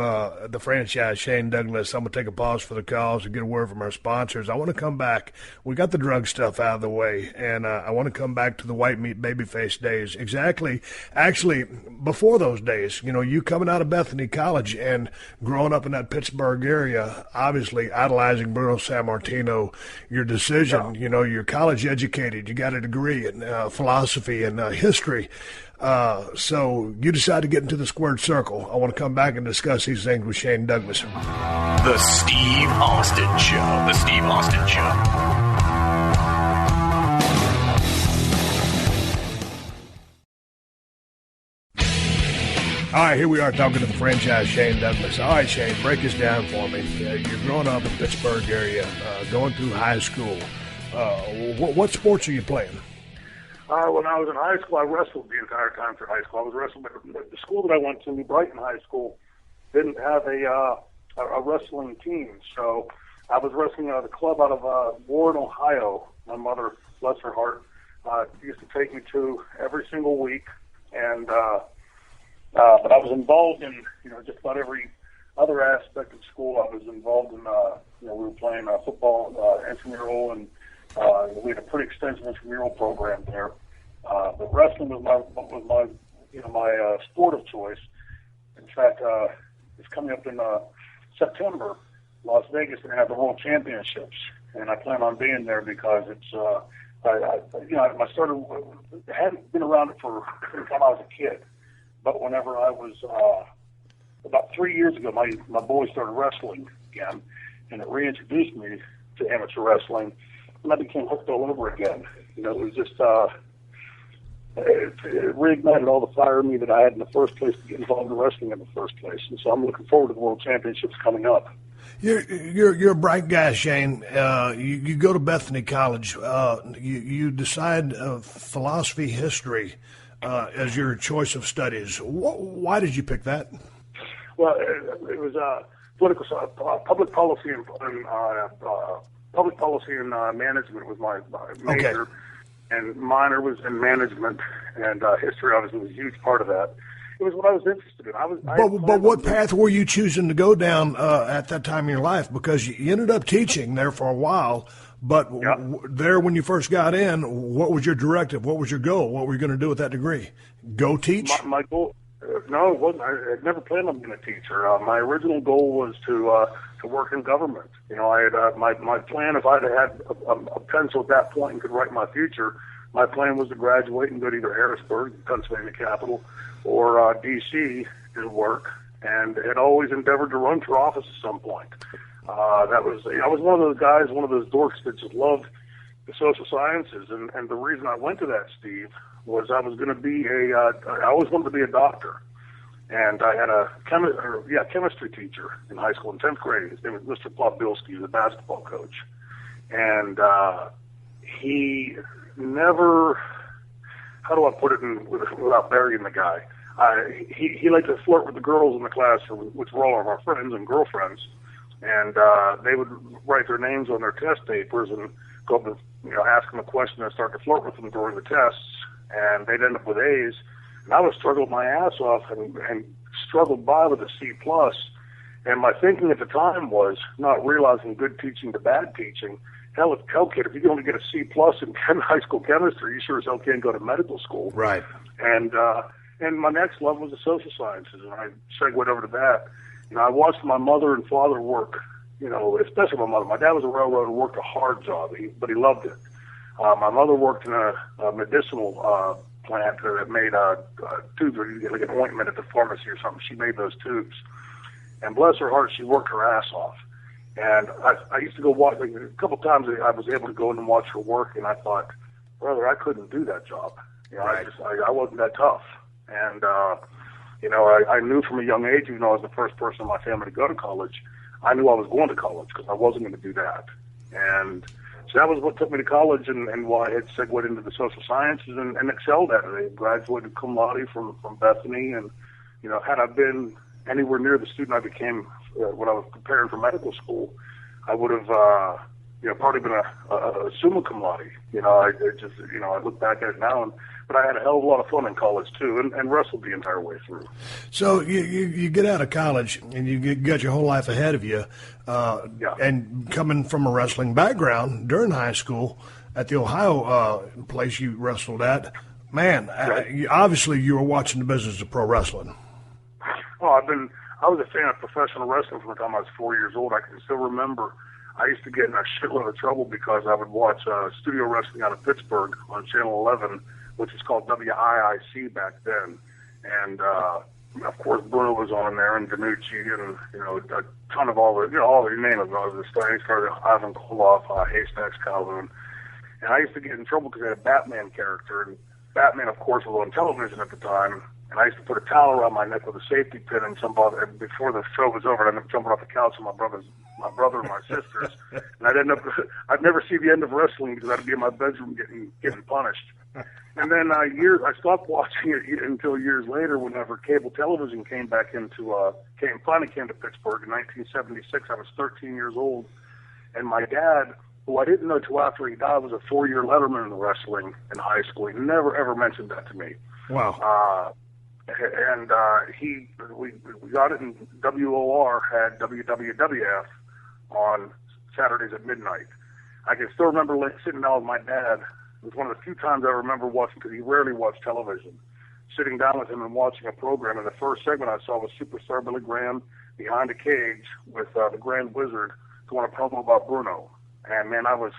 the franchise, Shane Douglas. I'm going to take a pause for the calls and get a word from our sponsors. I want to come back. We got the drug stuff out of the way, and I want to come back to the white meat babyface days. Exactly. Actually, before those days, you coming out of Bethany College and growing up in that Pittsburgh area, obviously idolizing Bruno Sammartino, your decision, you're college educated. You got a degree in philosophy and history. So you decide to get into the squared circle. I want to come back and discuss these things with Shane Douglas. The Steve Austin Show. The Steve Austin Show. All right, here we are talking to the franchise, Shane Douglas. All right, Shane, break this down for me. You're growing up in the Pittsburgh area, going through high school. What sports are you playing? When I was in high school, I wrestled the entire time through high school. I was wrestling, but the school that I went to, New Brighton High School, didn't have a wrestling team. So I was wrestling out of the club out of Warren, Ohio. My mother, bless her heart, used to take me to every single week. And but I was involved in just about every other aspect of school. I was involved in we were playing football, intramural, and we had a pretty extensive intramural program there. But wrestling was my sport of choice. In fact, it's coming up in September. Las Vegas is going to have the World Championships, and I plan on being there because it's I hadn't been around it for the time I was a kid, but whenever I was about 3 years ago, my boys started wrestling again, and it reintroduced me to amateur wrestling, and I became hooked all over again. It was just it reignited all the fire in me that I had in the first place to get involved in wrestling in the first place, and so I'm looking forward to the World Championships coming up. You're a bright guy, Shane. You go to Bethany College. You decide philosophy, history as your choice of studies. Why did you pick that? Well, it was public policy and management was my major, and minor was in management, and history obviously was a huge part of that. It was what I was interested in. But what path were you choosing to go down at that time in your life? Because you ended up teaching there for a while, but there when you first got in, what was your directive? What was your goal? What were you going to do with that degree? Go teach? My goal, no, it wasn't. I never planned on being a teacher. My original goal was to work in government. I had my plan. If I'd had a pencil at that point and could write my future, my plan was to graduate and go to either Harrisburg, Pennsylvania capital, or D.C. to work, and had always endeavored to run for office at some point. I was one of those guys, one of those dorks that just loved the social sciences, and the reason I went to that, Steve, was I was going to be I always wanted to be a doctor, and I had a chemistry teacher in high school in 10th grade. His name was Mr. Pobilski. He was a basketball coach, and he never, how do I put it without burying the guy? He liked to flirt with the girls in the classroom, which were all of our friends and girlfriends, and they would write their names on their test papers and go up and ask them a question and start to flirt with them during the tests, and they'd end up with A's. And I would struggle my ass off and struggled by with a C+. And my thinking at the time was not realizing good teaching to bad teaching. Hell, kid, if you can only get a C+ in high school chemistry, you sure as hell can't go to medical school. Right. And my next love was the social sciences, and I segued over to that. I watched my mother and father work, especially my mother. My dad was a railroader, worked a hard job, but he loved it. My mother worked in a medicinal plant that made tubes where you get like an ointment at the pharmacy or something. She made those tubes. And bless her heart, she worked her ass off. And I used to go watch, like, a couple times I was able to go in and watch her work, and I thought, brother, I couldn't do that job. Right. I wasn't that tough. And, I knew from a young age, even though I was the first person in my family to go to college, I knew I was going to college because I wasn't going to do that. And so that was what took me to college and why I had segued into the social sciences and excelled at it. I graduated cum laude from Bethany, and, had I been anywhere near the student I became when I was preparing for medical school, I would have, probably been a summa cum laude. I look back at it now, but I had a hell of a lot of fun in college too, and wrestled the entire way through. So you get out of college and you got your whole life ahead of you, and coming from a wrestling background during high school at the Ohio place you wrestled at, man, right. Obviously you were watching the business of pro wrestling. Oh, I was a fan of professional wrestling from the time I was 4 years old. I can still remember I used to get in a shitload of trouble because I would watch studio wrestling out of Pittsburgh on Channel 11, which was called WIIC back then. And, of course, Bruno was on there, and DeNucci, and, a ton of all the name of the stars, started Ivan Koloff, Haystacks Calhoun. And I used to get in trouble because I had a Batman character, and Batman, of course, was on television at the time. And I used to put a towel around my neck with a safety pin, and before the show was over, I'd end up jumping off the couch with my brother and my sisters. And I'd never see the end of wrestling because I'd be in my bedroom getting punished. And then I stopped watching it until years later, whenever cable television finally came to Pittsburgh in 1976. I was 13 years old, and my dad, who I didn't know till after he died, was a 4-year letterman in wrestling in high school. He never ever mentioned that to me. Wow. And we got it in WOR had WWWF on Saturdays at midnight. I can still remember sitting down with my dad. It was one of the few times I remember watching, because he rarely watched television, sitting down with him and watching a program. And the first segment I saw was Superstar Billy Graham behind a cage with the Grand Wizard doing a promo about Bruno. And man, I was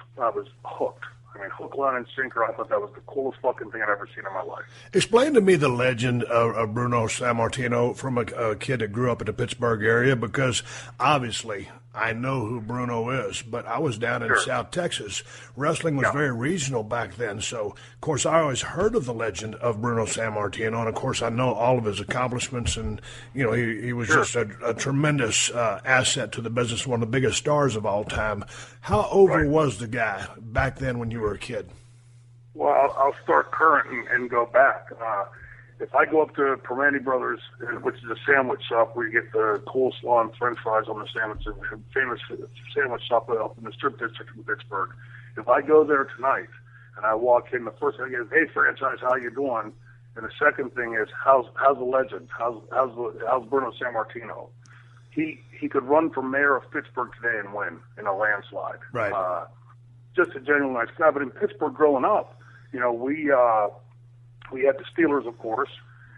hooked. I mean, hook, line, and sinker. I thought that was the coolest fucking thing I'd ever seen in my life. Explain to me the legend of Bruno Sammartino from a kid that grew up in the Pittsburgh area, because obviously I know who Bruno is, but I was down in South Texas. Wrestling was very regional back then, so, of course, I always heard of the legend of Bruno Sammartino, and, of course, I know all of his accomplishments, and, he was just a tremendous asset to the business, one of the biggest stars of all time. How over was the guy back then when you were a kid? Well, I'll start current and go back. If I go up to Permani Brothers, which is a sandwich shop where you get the coleslaw and french fries on the sandwich, a famous sandwich shop up in the Strip District in Pittsburgh, if I go there tonight and I walk in, the first thing is, "Hey, franchise, how you doing?" And the second thing is, "How's the legend? How's Bruno Sammartino?" He could run for mayor of Pittsburgh today and win in a landslide. Right. Just a genuine nice guy. But in Pittsburgh, growing up, we had the Steelers, of course,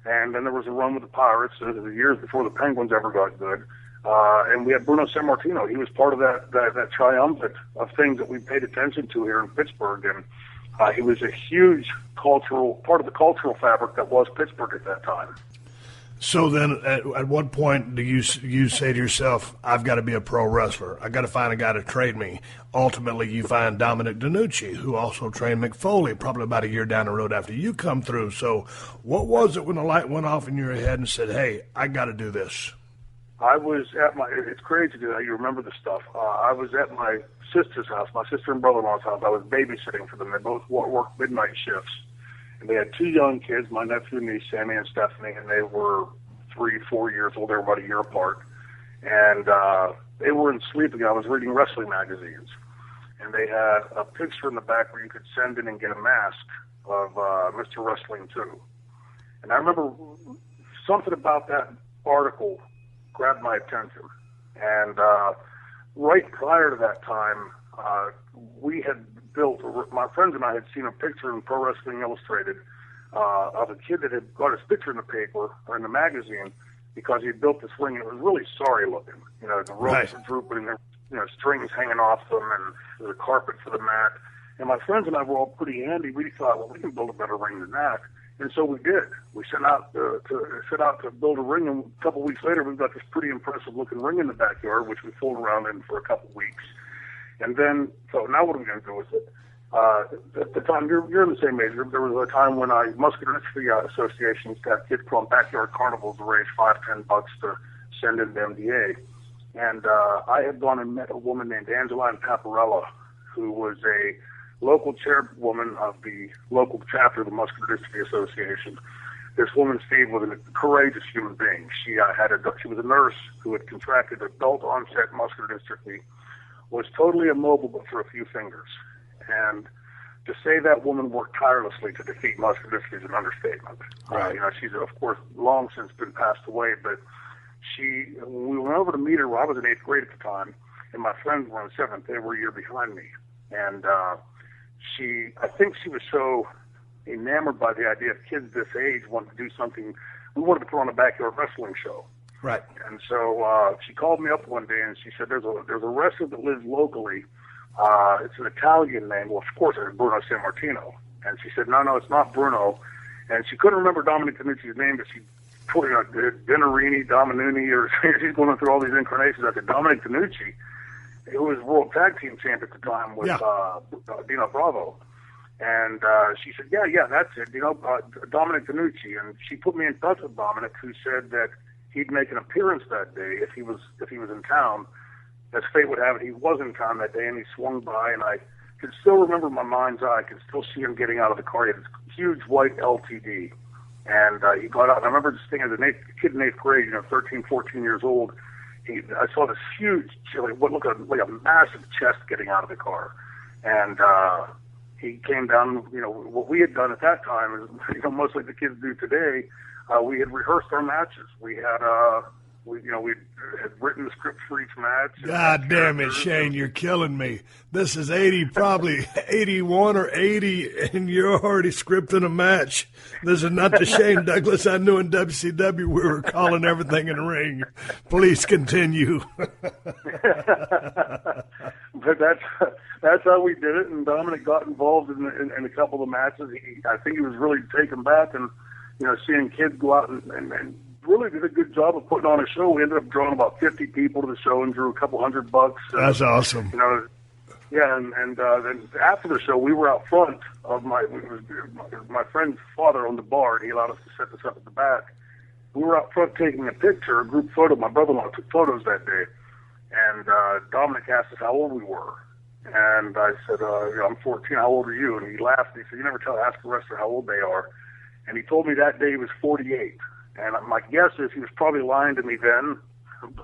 and then there was a run with the Pirates the years before the Penguins ever got good. And we had Bruno Sammartino. He was part of that triumvirate of things that we paid attention to here in Pittsburgh. And he was a huge part of the cultural fabric that was Pittsburgh at that time. So then at what point do you say to yourself, I've got to be a pro wrestler. I've got to find a guy to train me. Ultimately, you find Dominic DeNucci, who also trained Mick Foley, probably about a year down the road after you come through. So what was it when the light went off in your head and said, hey, I got to do this? I was at it's crazy that you remember this stuff. I was at my sister's house, my sister and brother-in-law's house. I was babysitting for them. They both worked midnight shifts. And they had two young kids, my nephew and niece, Sammy and Stephanie, and they were 3-4 years old. They were about a year apart. And they were in sleeping. I was reading wrestling magazines. And they had a picture in the back where you could send in and get a mask of Mr. Wrestling 2. And I remember something about that article grabbed my attention. And right prior to that time, we had built, my friends and I had seen a picture in Pro Wrestling Illustrated of a kid that had got his picture in the paper or in the magazine because he had built this ring, and it was really sorry looking. You know, the ropes were drooping, and there were strings hanging off them, and there was a carpet for the mat. And my friends and I were all pretty handy. We thought, well, we can build a better ring than that. And so we did. We set out to build a ring, and a couple of weeks later, we've got this pretty impressive-looking ring in the backyard, which we fooled around in for a couple of weeks. And then, so now what are we going to do with it? At the time, you're in the same age. There was a time when Muscular Dystrophy Associations got kids put on backyard carnivals to raise $5-10 to send in to MDA. And I had gone and met a woman named Angeline Paparella, who was a local chairwoman of the local chapter of the Muscular Dystrophy Association. This woman, Steve, was a courageous human being. She was a nurse who had contracted adult onset muscular dystrophy, was totally immobile but for a few fingers. And to say that woman worked tirelessly to defeat muscular dystrophy is an understatement. Right. She's, of course, long since been passed away, but when we went over to meet her, I was in 8th grade at the time, and my friends were in 7th. They were a year behind me. And I think she was so enamored by the idea of kids this age wanting to do something. We wanted to put on a backyard wrestling show. Right. And so she called me up one day and she said, there's a wrestler that lives locally. It's an Italian name. Well, of course, it's Bruno Sammartino. And she said, no, it's not Bruno. And she couldn't remember Dominic DeNucci's name, but she put Dinarini, Dominuni, or she's going through all these incarnations. I said, Dominic DeNucci, who was World Tag Team Champ at the time with Dino Bravo. And she said, yeah, that's it, Dominic DeNucci. And she put me in touch with Dominic, who said that he'd make an appearance that day if he was in town. As fate would have it, he was in town that day, and he swung by, and I can still remember my mind's eye. I can still see him getting out of the car. He had this huge white LTD, and he got out. And I remember this thing as a kid in 8th grade, 13, 14 years old. I saw this huge, what looked like a massive chest getting out of the car, and he came down. What we had done at that time is, much like the kids do today. We had rehearsed our matches. We had we had written the script for each match. God damn it, Shane, you're killing me. This is probably 81 or 80, and you're already scripting a match. This is not the Shane Douglas I knew in WCW. We were calling everything in the ring. Please continue. But that's how we did it, and Dominic got involved in a couple of matches. I think he was really taken back, and seeing kids go out and really did a good job of putting on a show. We ended up drawing about 50 people to the show and drew a couple $100. That's awesome. And then after the show, we were out front of my friend's father owned the bar, and he allowed us to set this up at the back. We were out front taking a picture, a group photo. My brother-in-law took photos that day, and Dominic asked us how old we were. And I said, I'm 14, how old are you? And he laughed, and he said, you never ask a wrestler how old they are. And he told me that day he was 48. And my guess is he was probably lying to me then,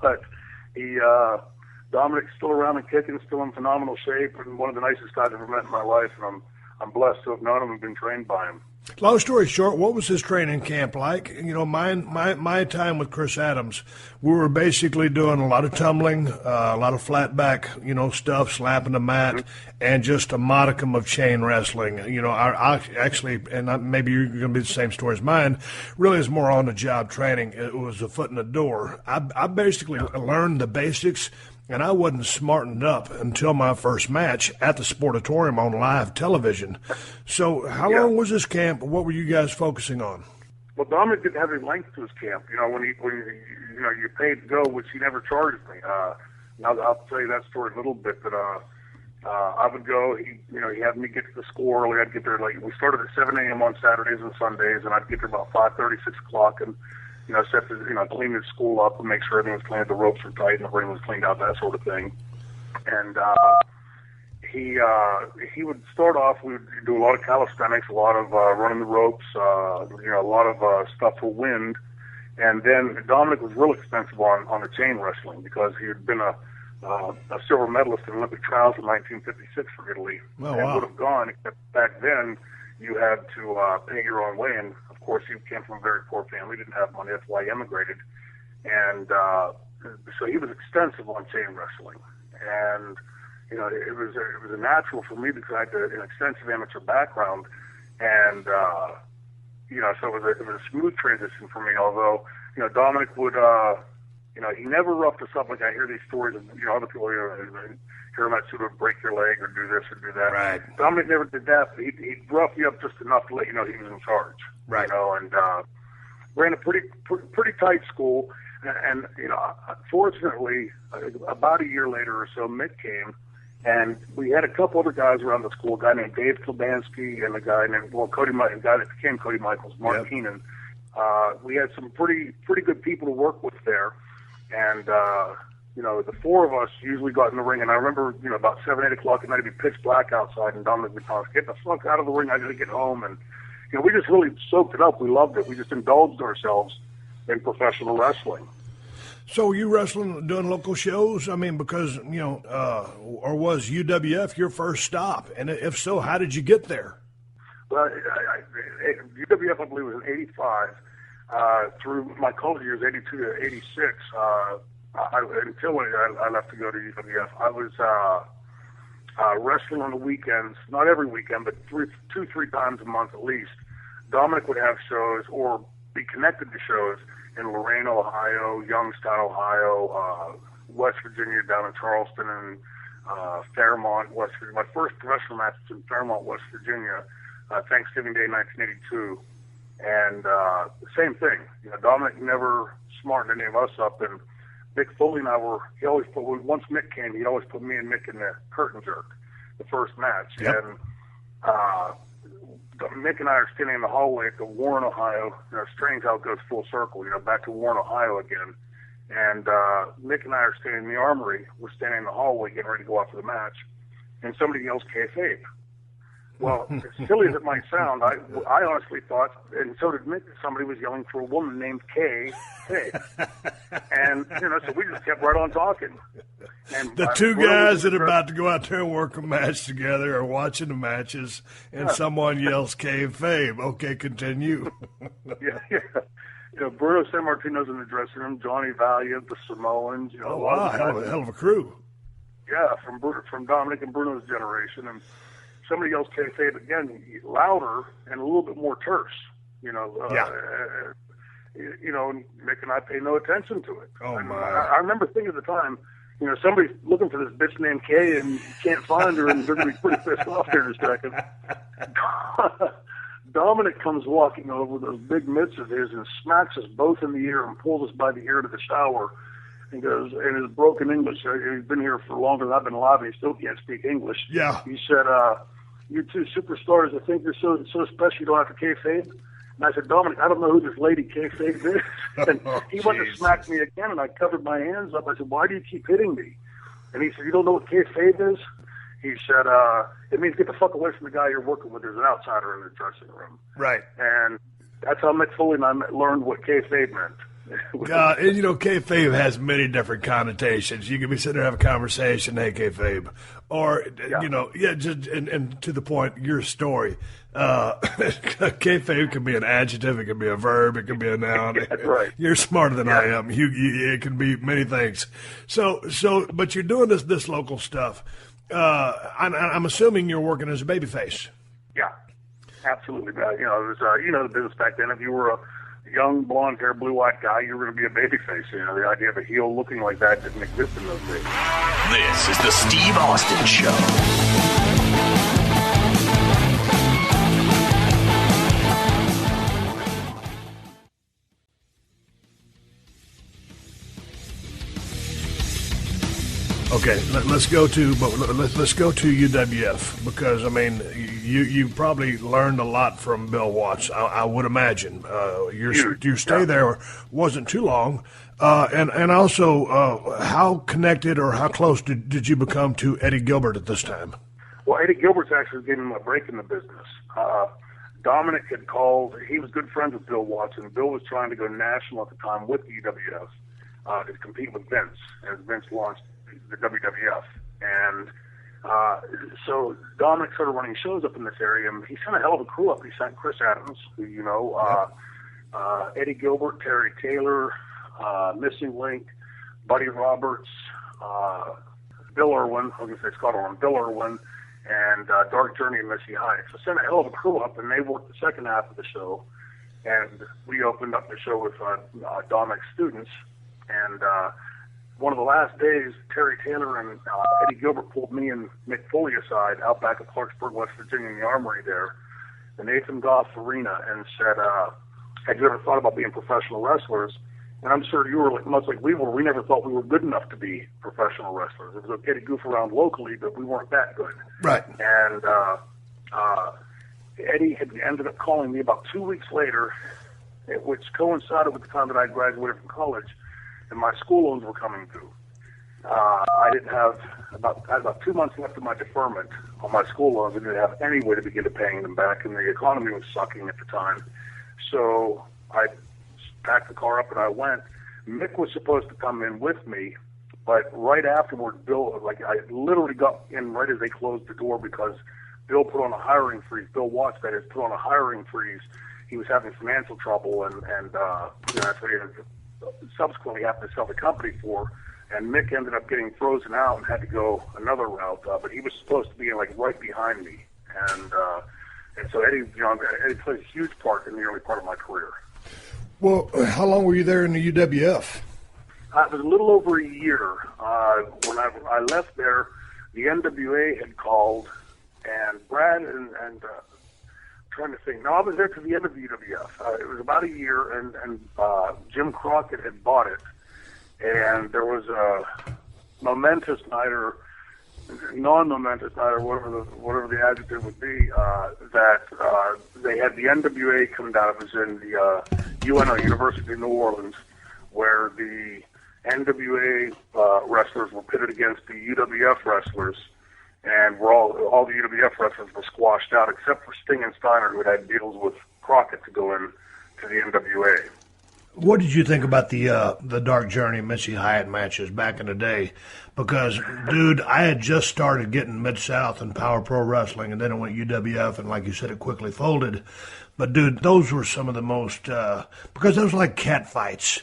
but Dominic's still around and kicking, still in phenomenal shape, and one of the nicest guys I've ever met in my life, and I'm blessed to have known him and been trained by him. Long story short, what was his training camp like? My time with Chris Adams, we were basically doing a lot of tumbling, a lot of flat back, stuff, slapping the mat, and just a modicum of chain wrestling. Maybe you're going to be the same story as mine. Really, is more on the job training. It was a foot in the door. I basically learned the basics. And I wasn't smartened up until my first match at the Sportatorium on live television. So how long was this camp? What were you guys focusing on? Well, Dominic didn't have any length to his camp. When you paid to go, which he never charged me. Now I'll tell you that story a little bit, but I would go. He had me get to the school early. I'd get there late. We started at 7 a.m. on Saturdays and Sundays, and I'd get there about 5:30, 6 o'clock, and clean the school up and make sure everything was clean, the ropes were tight, and the ring was cleaned out, that sort of thing. And he would start off. We would do a lot of calisthenics, a lot of running the ropes, a lot of stuff for wind. And then Dominic was real expensive on the chain wrestling because he had been a silver medalist in Olympic trials in 1956 for Italy. Oh, and wow. would have gone, except back then you had to pay your own way. And of course, he came from a very poor family, didn't have money. That's why he emigrated. And so he was extensive on chain wrestling. And it was a natural for me because I had an extensive amateur background, and so it was a smooth transition for me. Although Dominic would he never roughed us up like I hear these stories of other people hear him at sort of break your leg or do this or do that. Right. Dominic never did that, but he'd rough you up just enough to let you know he was in charge. Right. And ran a pretty tight school, and fortunately about a year later or so, Mick came. And we had a couple other guys around the school, a guy named Dave Kilbansky and a guy named, a guy that became Cody Michaels, Mark Keenan. We had some pretty good people to work with there. And, the four of us usually got in the ring. And I remember, about 7, 8 o'clock at night, it'd be pitch black outside. And Dominic would tell us, get the fuck out of the ring. I got to get home. And, we just really soaked it up. We loved it. We just indulged ourselves in professional wrestling. So were you wrestling, doing local shows? I mean, because, or was UWF your first stop? And if so, how did you get there? Well, UWF, I believe, was in 85. Through my college years, 82 to 86, until I left to go to UWF, I was wrestling on the weekends, not every weekend, but 2-3 times a month at least. Dominic would have shows or be connected to shows in Lorain, Ohio, Youngstown, Ohio, West Virginia, down in Charleston, and Fairmont, West Virginia. My first professional match was in Fairmont, West Virginia, Thanksgiving Day, 1982. And same thing. Dominic never smartened any of us up. And Mick Foley and I once Mick came, he'd always put me and Mick in the curtain jerk, the first match. Yep. And Mick and I are standing in the hallway at the Warren, Ohio. Strange how it goes full circle, back to Warren, Ohio again. And Mick and I are standing in the armory. We're standing in the hallway getting ready to go out for the match. And somebody yells, kayfabe. Well, as silly as it might sound, I honestly thought, and so did Mick, that somebody was yelling for a woman named Kay. And, so we just kept right on talking. And the two guys that are about to go out there and work a match together are watching the matches, and someone yells kayfabe. Okay, continue. Yeah. Bruno Sammartino's in the dressing room, Johnny Valiant, the Samoans. Oh, wow, hell of a crew. Yeah, from Dominic and Bruno's generation. And somebody yells kayfabe again, louder and a little bit more terse. And Mick and I pay no attention to it. Oh, and my. I remember thinking at the time, somebody's looking for this bitch named Kay and you can't find her, and they're going to be pretty pissed off here in a second. Dominic comes walking over with those big mitts of his and smacks us both in the ear and pulls us by the ear to the shower and goes, in his broken English, he's been here for longer than I've been alive and he still can't speak English. Yeah. He said, you two superstars, I think you're so special you don't have to kayfabe. And I said, Dominic, I don't know who this lady kayfabe is. And he went to smack me again, and I covered my hands up. I said, why do you keep hitting me? And he said, you don't know what kayfabe is? He said, it means get the fuck away from the guy you're working with. There's an outsider in the dressing room. Right. And that's how Mick Foley and I learned what kayfabe meant. And kayfabe has many different connotations. You can be sitting there and have a conversation, hey, kayfabe. Or, just and to the point, your story. Kayfabe can be an adjective, it can be a verb, it can be a noun. That's right. You're smarter than I am. It can be many things. So, but you're doing this local stuff. I'm assuming you're working as a babyface. Yeah, absolutely. It was the business back then. If you were a young, blonde-haired, blue-eyed guy, you were going to be a babyface. The idea of a heel looking like that didn't exist in those days. This is the Steve Austin Show. Okay, let's go to UWF, because I mean you probably learned a lot from Bill Watts. I would imagine your stay there wasn't too long, and also how connected or how close did you become to Eddie Gilbert at this time? Well, Eddie Gilbert's actually giving him a break in the business. Dominic had called. He was good friends with Bill Watts, and Bill was trying to go national at the time with the UWF to compete with Vince, as Vince launched the WWF. And so Dominic started running shows up in this area, and he sent a hell of a crew up. He sent Chris Adams, who you know, Eddie Gilbert, Terry Taylor, Missing Link, Buddy Roberts, Bill Irwin, I was going to say Scott Irwin, Bill Irwin, and Dark Journey and Missy Hyatt. So sent a hell of a crew up, and they worked the second half of the show. And we opened up the show with Dominic's students. And one of the last days, Terry Taylor and Eddie Gilbert pulled me and Mick Foley aside out back of Clarksburg, West Virginia, in the Armory there, the Nathan Goff Arena, and said, had you ever thought about being professional wrestlers? And I'm sure you were much like we were. We never thought we were good enough to be professional wrestlers. It was okay to goof around locally, but we weren't that good. Right. And Eddie had ended up calling me about 2 weeks later, which coincided with the time that I graduated from college, and my school loans were coming due. I had about 2 months left of my deferment on my school loans. I didn't have any way to begin to paying them back, and the economy was sucking at the time. So I packed the car up and I went. Mick was supposed to come in with me, but right afterward, Bill, I literally got in right as they closed the door because Bill put on a hiring freeze. Bill Watts, that is, put on a hiring freeze. He was having financial trouble, and that's what he had subsequently happened to sell the company for. And Mick ended up getting frozen out and had to go another route, but he was supposed to be right behind me. And so Eddie played a huge part in the early part of my career. Well, how long were you there in the UWF? It was a little over a year. When I left there, the NWA had called, and Brad and trying to think. No, I was there to the end of the UWF. It was about a year, and Jim Crockett had bought it, and there was a momentous night or non-momentous night, or whatever the adjective would be, that they had the NWA come down. It was in the UNO, University of New Orleans, where the NWA wrestlers were pitted against the UWF wrestlers, and all the UWF wrestlers were squashed out, except for Sting and Steiner, who had deals with Crockett to go in to the NWA. What did you think about the Dark Journey Missy Hyatt matches back in the day? Because, dude, I had just started getting Mid-South and Power Pro Wrestling, and then it went UWF, and like you said, it quickly folded. But, dude, those were some of the most, because those were like cat fights.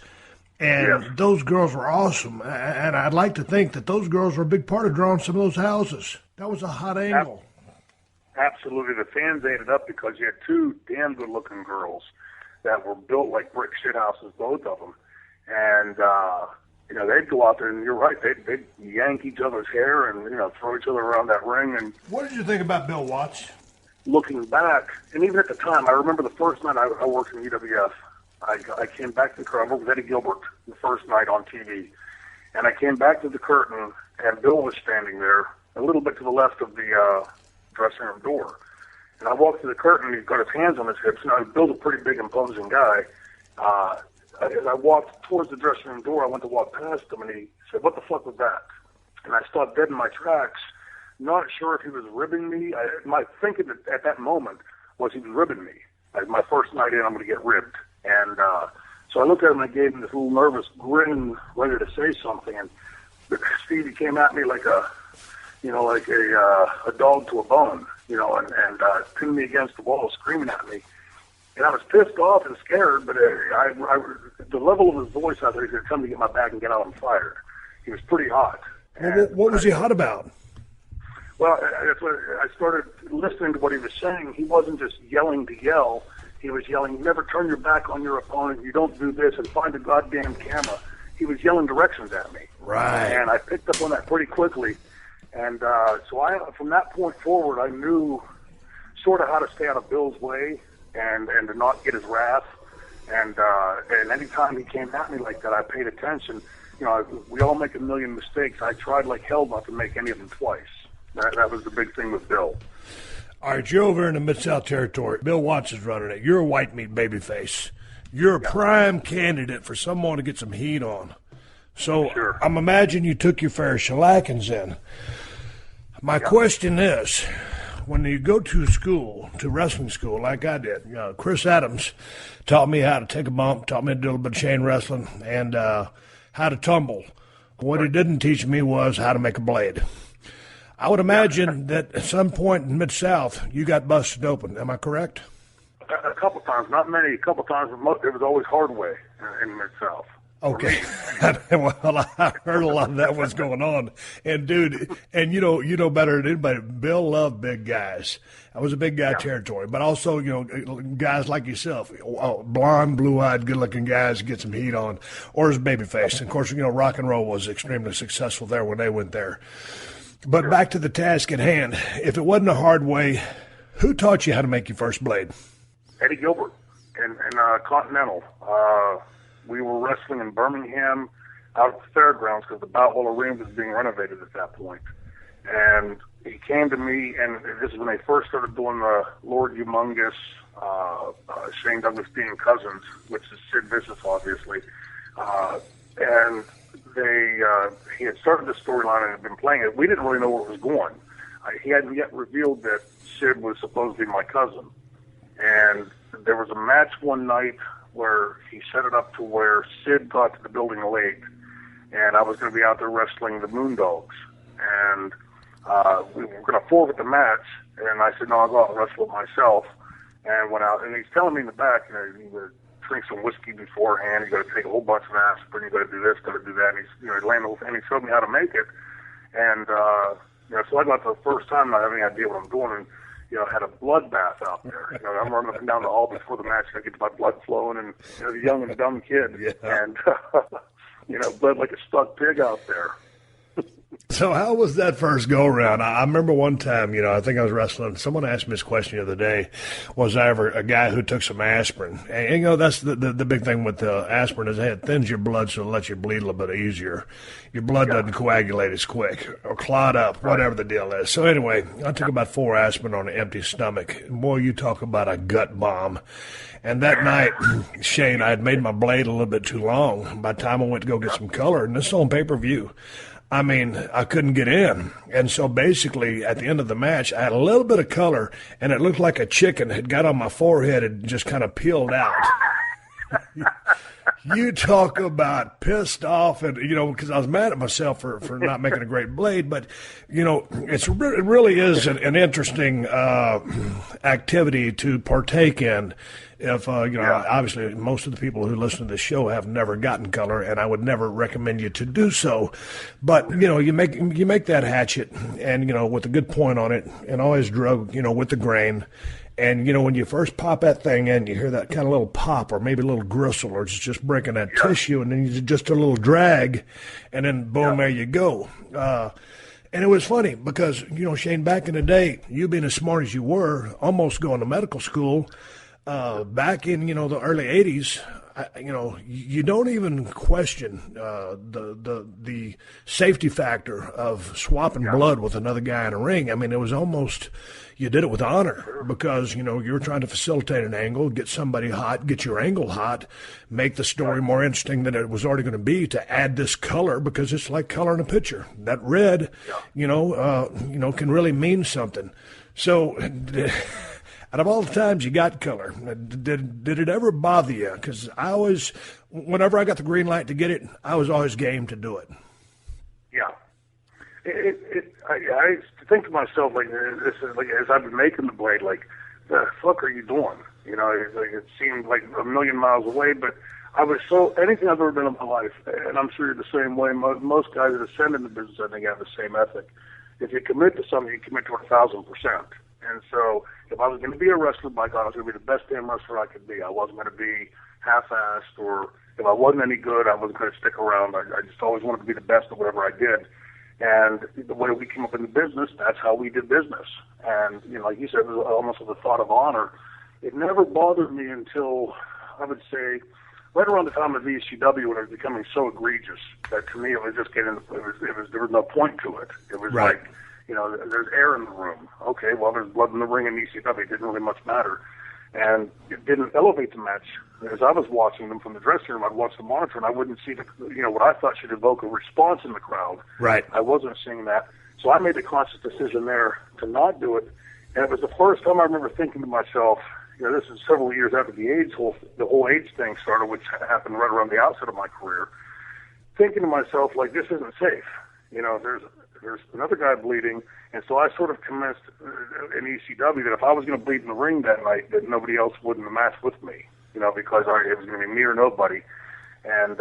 And those girls were awesome. And I'd like to think that those girls were a big part of drawing some of those houses. That was a hot angle. Absolutely. The fans ate it up because you had two damn good-looking girls that were built like brick shithouses, both of them. And, they'd go out there, and you're right, they'd yank each other's hair and, throw each other around that ring. And what did you think about Bill Watts? Looking back, and even at the time, I remember the first night I worked in UWF. I came back to the curtain. I worked with Eddie Gilbert the first night on TV. And I came back to the curtain, and Bill was standing there a little bit to the left of the dressing room door. And I walked to the curtain, and he's got his hands on his hips. And Bill's a pretty big, imposing guy. As I walked towards the dressing room door, I went to walk past him, and he said, "What the fuck was that?" And I stopped dead in my tracks, not sure if he was ribbing me. My thinking at that moment was he was ribbing me. My first night in, I'm going to get ribbed. And so I looked at him, and I gave him this little nervous grin, ready to say something. And Stevie came at me like a dog to a bone, and pinned me against the wall, screaming at me. And I was pissed off and scared, but the level of his voice, I thought he was going to come to get my back and get out on fire. He was pretty hot. What was he hot about? Well, that's what I started listening to what he was saying. He wasn't just yelling to yell. He was yelling, "Never turn your back on your opponent. You don't do this, and find a goddamn camera." He was yelling directions at me. Right. And I picked up on that pretty quickly. And so from that point forward, I knew sort of how to stay out of Bill's way and to not get his wrath. And any time he came at me like that, I paid attention. we all make a million mistakes. I tried like hell not to make any of them twice. That was the big thing with Bill. All right, you're over in the Mid-South Territory. Bill Watts is running it. You're a white meat babyface. You're a prime candidate for someone to get some heat on. So Sure. I'm imagining you took your fair shellackins in. My question is, when you go to school, to wrestling school, like I did, Chris Adams taught me how to take a bump, taught me to do a little bit of chain wrestling, and how to tumble. What he didn't teach me was how to make a blade. I would imagine that at some point in Mid-South, you got busted open. Am I correct? A couple times, not many. A couple times, but it was always hard way in Mid-South. Okay. Well, I heard a lot of that was going on. And, dude, and you know better than anybody, Bill loved big guys. I was a big guy territory. But also, guys like yourself, blonde, blue-eyed, good-looking guys get some heat on, or as babyface. And, of course, rock and roll was extremely successful there when they went there. But back to the task at hand. If it wasn't a hard way, who taught you how to make your first blade? Eddie Gilbert in Continental. We were wrestling in Birmingham out at the fairgrounds because the Bow Arena was being renovated at that point. And he came to me, and this is when they first started doing the Lord Humongous, Shane Douglas Dean Cousins, which is Sid Vicious, obviously. And he had started the storyline and had been playing it. We didn't really know where it was going. He hadn't yet revealed that Sid was supposed to be my cousin. And there was a match one night where he set it up to where Sid got to the building late, and I was going to be out there wrestling the Moondogs. And we were going to forfeit the match, and I said, no, I'll go out and wrestle it myself. And went out, and he's telling me in the back, you got to drink some whiskey beforehand, you got to take a whole bunch of aspirin, you got to do this, got to do that. And he showed me how to make it. And, so I got the first time not having any idea what I'm doing, and had a bloodbath out there. I'm running up and down the hall before the match. I get my blood flowing, and the young and dumb kid, and bled like a stuck pig out there. So how was that first go-around? I remember one time, I think I was wrestling. Someone asked me this question the other day, was I ever a guy who took some aspirin? And that's the big thing with aspirin is it thins your blood so it lets you bleed a little bit easier. Your blood doesn't coagulate as quick or clot up, whatever the deal is. So anyway, I took about 4 aspirin on an empty stomach. And boy, you talk about a gut bomb. And that night, Shane, I had made my blade a little bit too long. By the time I went to go get some color, and this is on pay-per-view, I mean, I couldn't get in. And so basically, at the end of the match, I had a little bit of color, and it looked like a chicken had got on my forehead and just kind of peeled out. You talk about pissed off, and because I was mad at myself for not making a great blade. But it really is an interesting activity to partake in. If obviously most of the people who listen to this show have never gotten color, and I would never recommend you to do so. But you make that hatchet, and with a good point on it, and always drug with the grain. And, when you first pop that thing in, you hear that kind of little pop or maybe a little gristle or it's just breaking that tissue, and then you just a little drag, and then boom, there you go. And it was funny because, Shane, back in the day, you being as smart as you were, almost going to medical school, back in, the early 80s, you don't even question the safety factor of swapping blood with another guy in a ring. I mean, it was almost you did it with honor because, you were trying to facilitate an angle, get somebody hot, get your angle hot, make the story more interesting than it was already going to be to add this color because it's like color in a picture. That red, can really mean something. So out of all the times you got color, did it ever bother you? Because whenever I got the green light to get it, I was always game to do it. Yeah. I think to myself, as I've been making the blade, the fuck are you doing? It seemed like a million miles away, but I was anything I've ever done in my life, and I'm sure you're the same way. Most guys that ascend in the business, I think, have the same ethic. If you commit to something, you commit to 1,000%. And so if I was going to be a wrestler, by God, I was going to be the best damn wrestler I could be. I wasn't going to be half-assed, or if I wasn't any good, I wasn't going to stick around. I just always wanted to be the best at whatever I did. And the way we came up in the business, that's how we did business. And, like you said, it was almost with a thought of honor. It never bothered me until, I would say, right around the time of ECW when it was becoming so egregious that to me it was just getting, there was no point to it. It was right. like, you know, there's air in the room. Okay, well, there's blood in the ring in ECW. It didn't really much matter. And it didn't elevate the match. As I was watching them from the dressing room, I'd watch the monitor, and I wouldn't see what I thought should evoke a response in the crowd. Right. I wasn't seeing that. So I made the conscious decision there to not do it. And it was the first time I remember thinking to myself, you know, this is several years after the whole AIDS thing started, which happened right around the outset of my career, thinking to myself, like, this isn't safe. You know, there's another guy bleeding, and so I sort of commenced in ECW that if I was going to bleed in the ring that night, that nobody else would in the match with me, you know, because it was going to be me or nobody. And,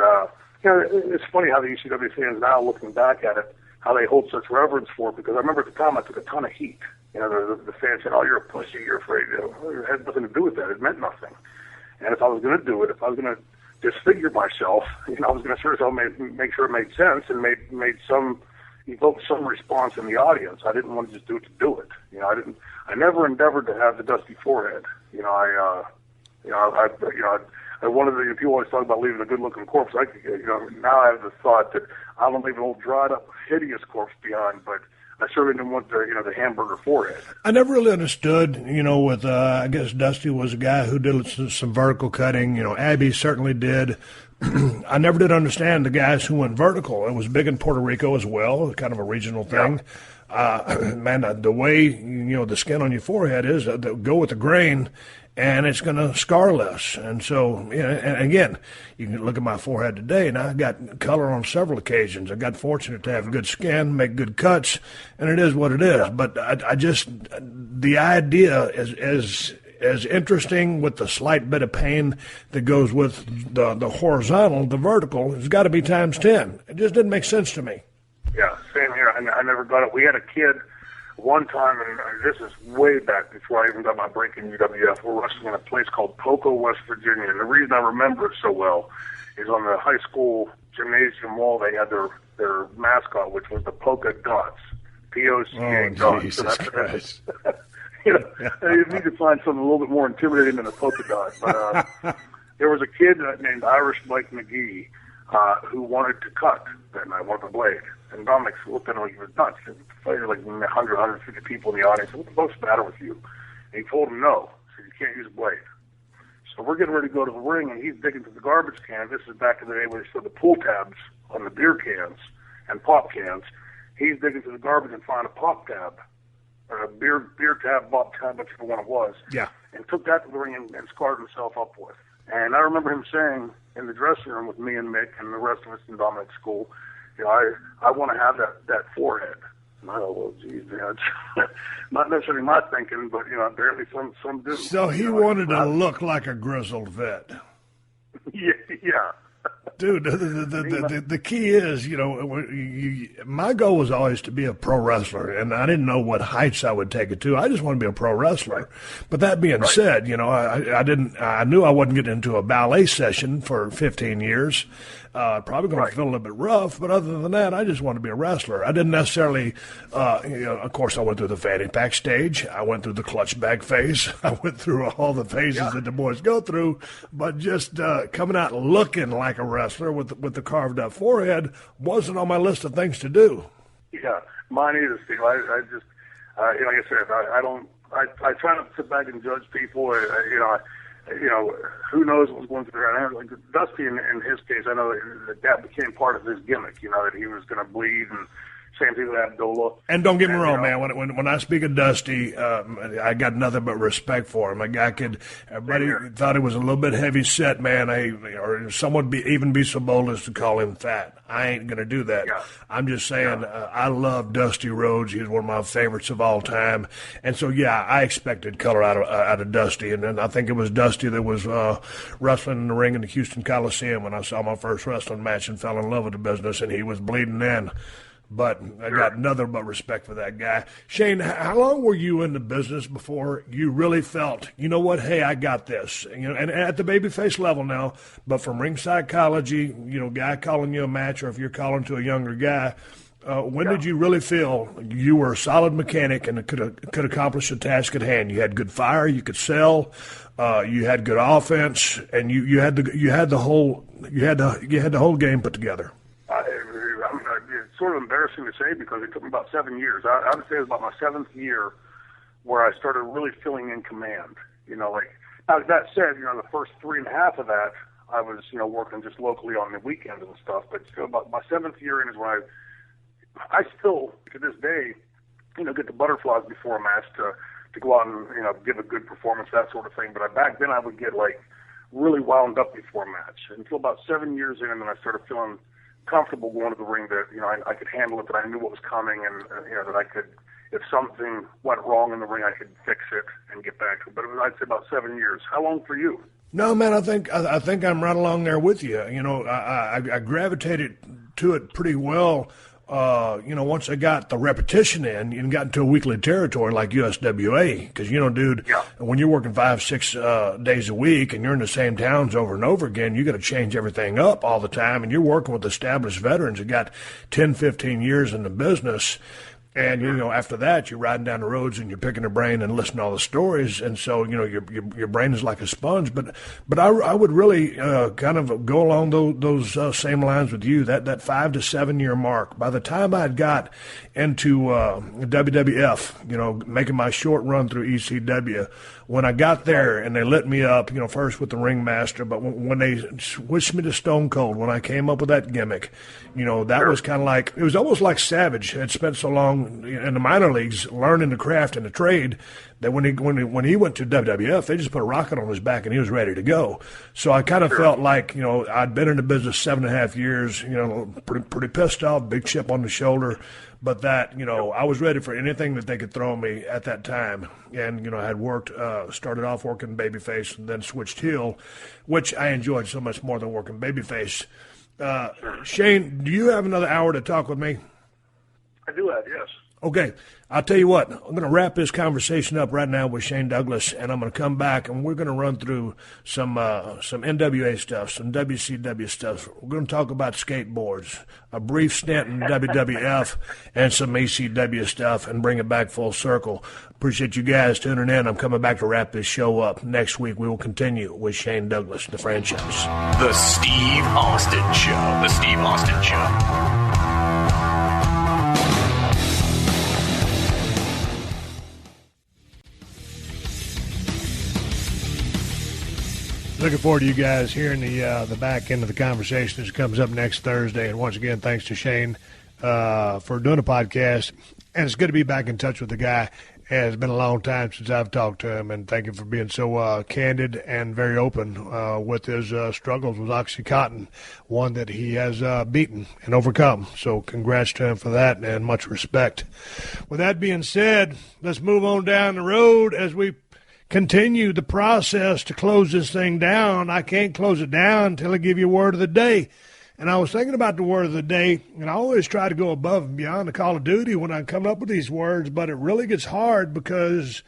you know, it's funny how the ECW fans now, looking back at it, how they hold such reverence for it, because I remember at the time I took a ton of heat. You know, the fans said, oh, you're a pussy, you're afraid. You know, it had nothing to do with that. It meant nothing. And if I was going to do it, if I was going to disfigure myself, you know, I was going to sure make sure it made sense and evoked some response in the audience. I didn't want to just do it to do it. You know, I never endeavored to have the dusty forehead. You know, I wanted to, people always talk about leaving a good-looking corpse. Now I have the thought that I don't leave an old dried-up, hideous corpse behind, but I certainly didn't want the hamburger forehead. I never really understood, you know, with, I guess Dusty was a guy who did some vertical cutting. You know, Abby certainly did. I never did understand the guys who went vertical. It was big in Puerto Rico as well, kind of a regional thing. Yeah. Man, the way, you know, the skin on your forehead is, go with the grain, and it's going to scar less. And so, you know, and again, you can look at my forehead today, and I got color on several occasions. I got fortunate to have good skin, make good cuts, and it is what it is. But I just, the idea is as interesting with the slight bit of pain that goes with the horizontal, the vertical, has got to be times 10. It just didn't make sense to me. Yeah, same here. I never got it. We had a kid one time, and this is way back before I even got my break in UWF. We're wrestling in a place called Poco, West Virginia. And the reason I remember it so well is on the high school gymnasium wall, they had their mascot, which was the polka dots. P-O-C-A dots. Jesus Christ. You know, you need to find something a little bit more intimidating than a polka dot. But there was a kid named Irish Mike McGee who wanted to cut that night, wanted the blade. And Dominic looked at him like he was nuts. There were like 100, 150 people in the audience. What's the most matter with you? And he told him no. He said, you can't use a blade. So we're getting ready to go to the ring, and he's digging through the garbage can. This is back in the day when they still had the pull tabs on the beer cans and pop cans. He's digging through the garbage and found a pop tab, or a beer tab, pop tab, whichever one it was. Yeah. And took that to the ring and scarred himself up with. And I remember him saying in the dressing room with me and Mick and the rest of us in Dominic's school, you know, I want to have that forehead. And I go, well, geez, man, it's not necessarily my thinking, but, you know, apparently some do. So he wanted to look like a grizzled vet. Yeah. Dude, the key is, you know, my goal was always to be a pro wrestler, and I didn't know what heights I would take it to. I just wanted to be a pro wrestler. Right. But that being said, you know, I knew I wasn't getting into a ballet session for 15 years. Probably going to feel a little bit rough, but other than that, I just wanted to be a wrestler. I didn't necessarily, you know, of course, I went through the fanny pack stage. I went through the clutch bag phase. I went through all the phases that the boys go through, but just coming out looking like a wrestler with the carved up forehead wasn't on my list of things to do. Yeah, mine either, Steve. I just, you know, like I said, I try not to sit back and judge people. You know, who knows what was going through their head. Like Dusty, in his case, I know that became part of his gimmick, you know, that he was going to bleed, and same thing with Abdullah. And don't get me wrong, man, when I speak of Dusty, I got nothing but respect for him. A guy everybody thought he was a little bit heavy set, man, or someone even be so bold as to call him fat. I ain't going to do that. Yeah. I'm just saying, I love Dusty Rhodes. He's one of my favorites of all time. And so, yeah, I expected color out of Dusty. And then I think it was Dusty that was wrestling in the ring in the Houston Coliseum when I saw my first wrestling match and fell in love with the business, and he was bleeding in. But I got nothing but respect for that guy. Shane, how long were you in the business before you really felt, you know what, hey, I got this? You know, and at the babyface level now, but from ring psychology, you know, guy calling you a match, or if you're calling to a younger guy, when did you really feel you were a solid mechanic and could accomplish the task at hand? You had good fire, you could sell, you had good offense, and you had the whole game put together. It's sort of embarrassing to say because it took me about 7 years. I would say it was about my 7th year where I started really filling in command. Now that said, the first 3.5 of that, I was, working just locally on the weekends and stuff. But still, about my 7th year in is when I still, to this day, get the butterflies before a match to go out and, give a good performance, that sort of thing. But back then I would get, really wound up before a match. Until about 7 years in, and then I started feeling comfortable going to the ring that, I could handle it, that I knew what was coming, and, that I could, if something went wrong in the ring, I could fix it and get back to it. But I'd say about 7 years. How long for you? No, man, I think I'm right along there with you. I gravitated to it pretty well. Once I got the repetition in and got into a weekly territory like USWA, because, dude, when you're working 5-6 days a week and you're in the same towns over and over again, you got to change everything up all the time. And you're working with established veterans that got 10, 15 years in the business. And, after that, you're riding down the roads and you're picking their brain and listening to all the stories. And so, your brain is like a sponge. But I would really kind of go along those same lines with you, that 5 to 7 year mark. By the time I'd got into WWF, making my short run through ECW, when I got there and they lit me up, first with the ringmaster, but when they switched me to Stone Cold, when I came up with that gimmick, that was kind of like, it was almost like Savage had spent so long in the minor leagues learning the craft and the trade that when he went to WWF, they just put a rocket on his back and he was ready to go. So I kind of felt like, I'd been in the business 7.5 years, pretty pissed off, big chip on the shoulder. But that, I was ready for anything that they could throw me at that time. And, I had started off working babyface and then switched heel, which I enjoyed so much more than working babyface. Shane, do you have another hour to talk with me? I do have, yes. Okay, I'll tell you what, I'm going to wrap this conversation up right now with Shane Douglas, and I'm going to come back, and we're going to run through some NWA stuff, some WCW stuff. We're going to talk about skateboards, a brief stint in WWF, and some ECW stuff, and bring it back full circle. Appreciate you guys tuning in. I'm coming back to wrap this show up. Next week, we will continue with Shane Douglas, the franchise. The Steve Austin Show. The Steve Austin Show. Looking forward to you guys hearing the back end of the conversation as it comes up next Thursday. And once again, thanks to Shane for doing a podcast. And it's good to be back in touch with the guy. It's been a long time since I've talked to him. And thank you for being so candid and very open with his struggles with oxycodone, one that he has beaten and overcome. So congrats to him for that and much respect. With that being said, let's move on down the road as we continue the process to close this thing down. I can't close it down until I give you a word of the day. And I was thinking about the word of the day, and I always try to go above and beyond the Call of Duty when I come up with these words, but it really gets hard because,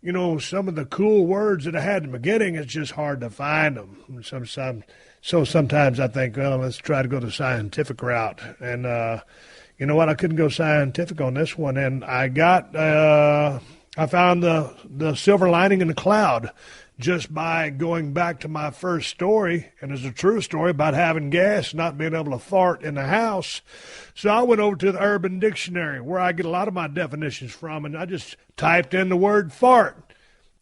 some of the cool words that I had in the beginning, it's just hard to find them. So sometimes I think, well, let's try to go the scientific route. And you know what? I couldn't go scientific on this one. And I found the silver lining in the cloud just by going back to my first story, and it's a true story about having gas, not being able to fart in the house. So I went over to the Urban Dictionary, where I get a lot of my definitions from, and I just typed in the word fart.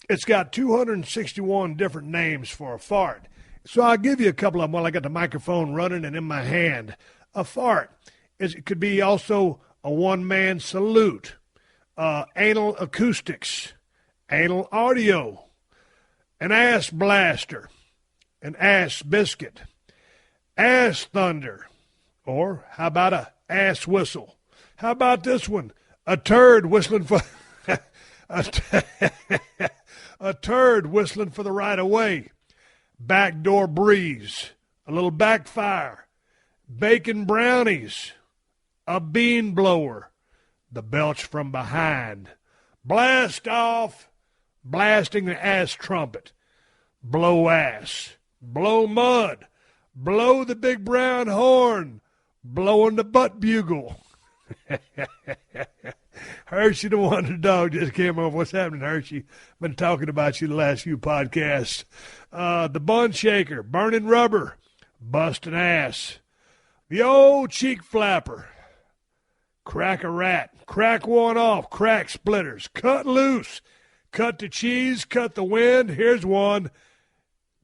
It's got 261 different names for a fart. So I'll give you a couple of them while I got the microphone running and in my hand. A fart, it could be also a one-man salute. Anal acoustics, anal audio, an ass blaster, an ass biscuit, ass thunder, or how about a ass whistle? How about this one? A turd whistling for a turd whistling for the right of way, backdoor breeze, a little backfire, bacon brownies, a bean blower, the belch from behind, blast off, blasting the ass trumpet, blow ass, blow mud, blow the big brown horn, blowing the butt bugle, Hershey the Wonder Dog just came over. What's happening, Hershey? Been talking about you the last few podcasts. The Bun Shaker, Burning Rubber, Busting Ass, the Old Cheek Flapper, Crack a Rat, Crack One Off, Crack Splitters, Cut Loose, Cut the Cheese, Cut the Wind. Here's one,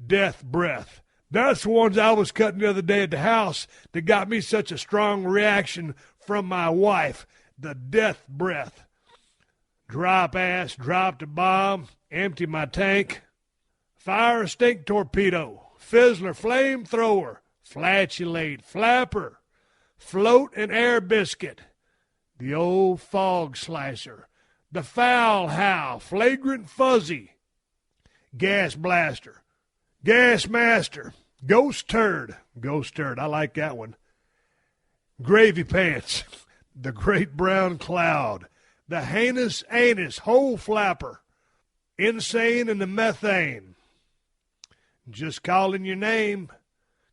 Death Breath. That's the ones I was cutting the other day at the house that got me such a strong reaction from my wife. The Death Breath. Drop Ass, Drop the Bomb, Empty My Tank, Fire a Stink Torpedo, Fizzler Flamethrower, Flatulate, Flapper, Float and Air Biscuit, the Old Fog Slicer, the Foul Howl, Flagrant Fuzzy, Gas Blaster, Gas Master, Ghost Turd, I like that one, Gravy Pants, the Great Brown Cloud, the Heinous Anus, Hole Flapper, Insane and the Methane, Just Calling Your Name,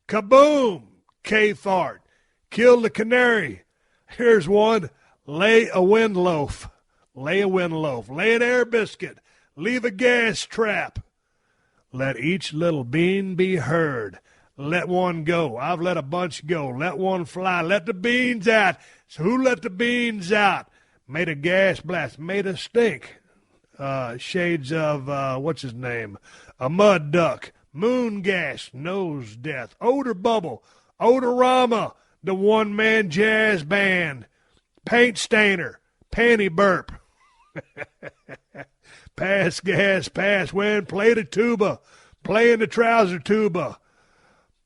Kaboom, K-Fart, Kill the Canary. Here's one, Lay a Wind Loaf, Lay an Air Biscuit, Leave a Gas Trap, Let Each Little Bean Be Heard, Let One Go, I've let a bunch go, Let One Fly, Let the Beans Out. So who let the beans out? Made a gas blast, made a stink. Shades of, what's his name? A mud duck, moon gas, nose death, odor bubble, odorama, the one-man jazz band, paint stainer, panty burp. Pass gas, pass wind, play the tuba, playing the trouser tuba,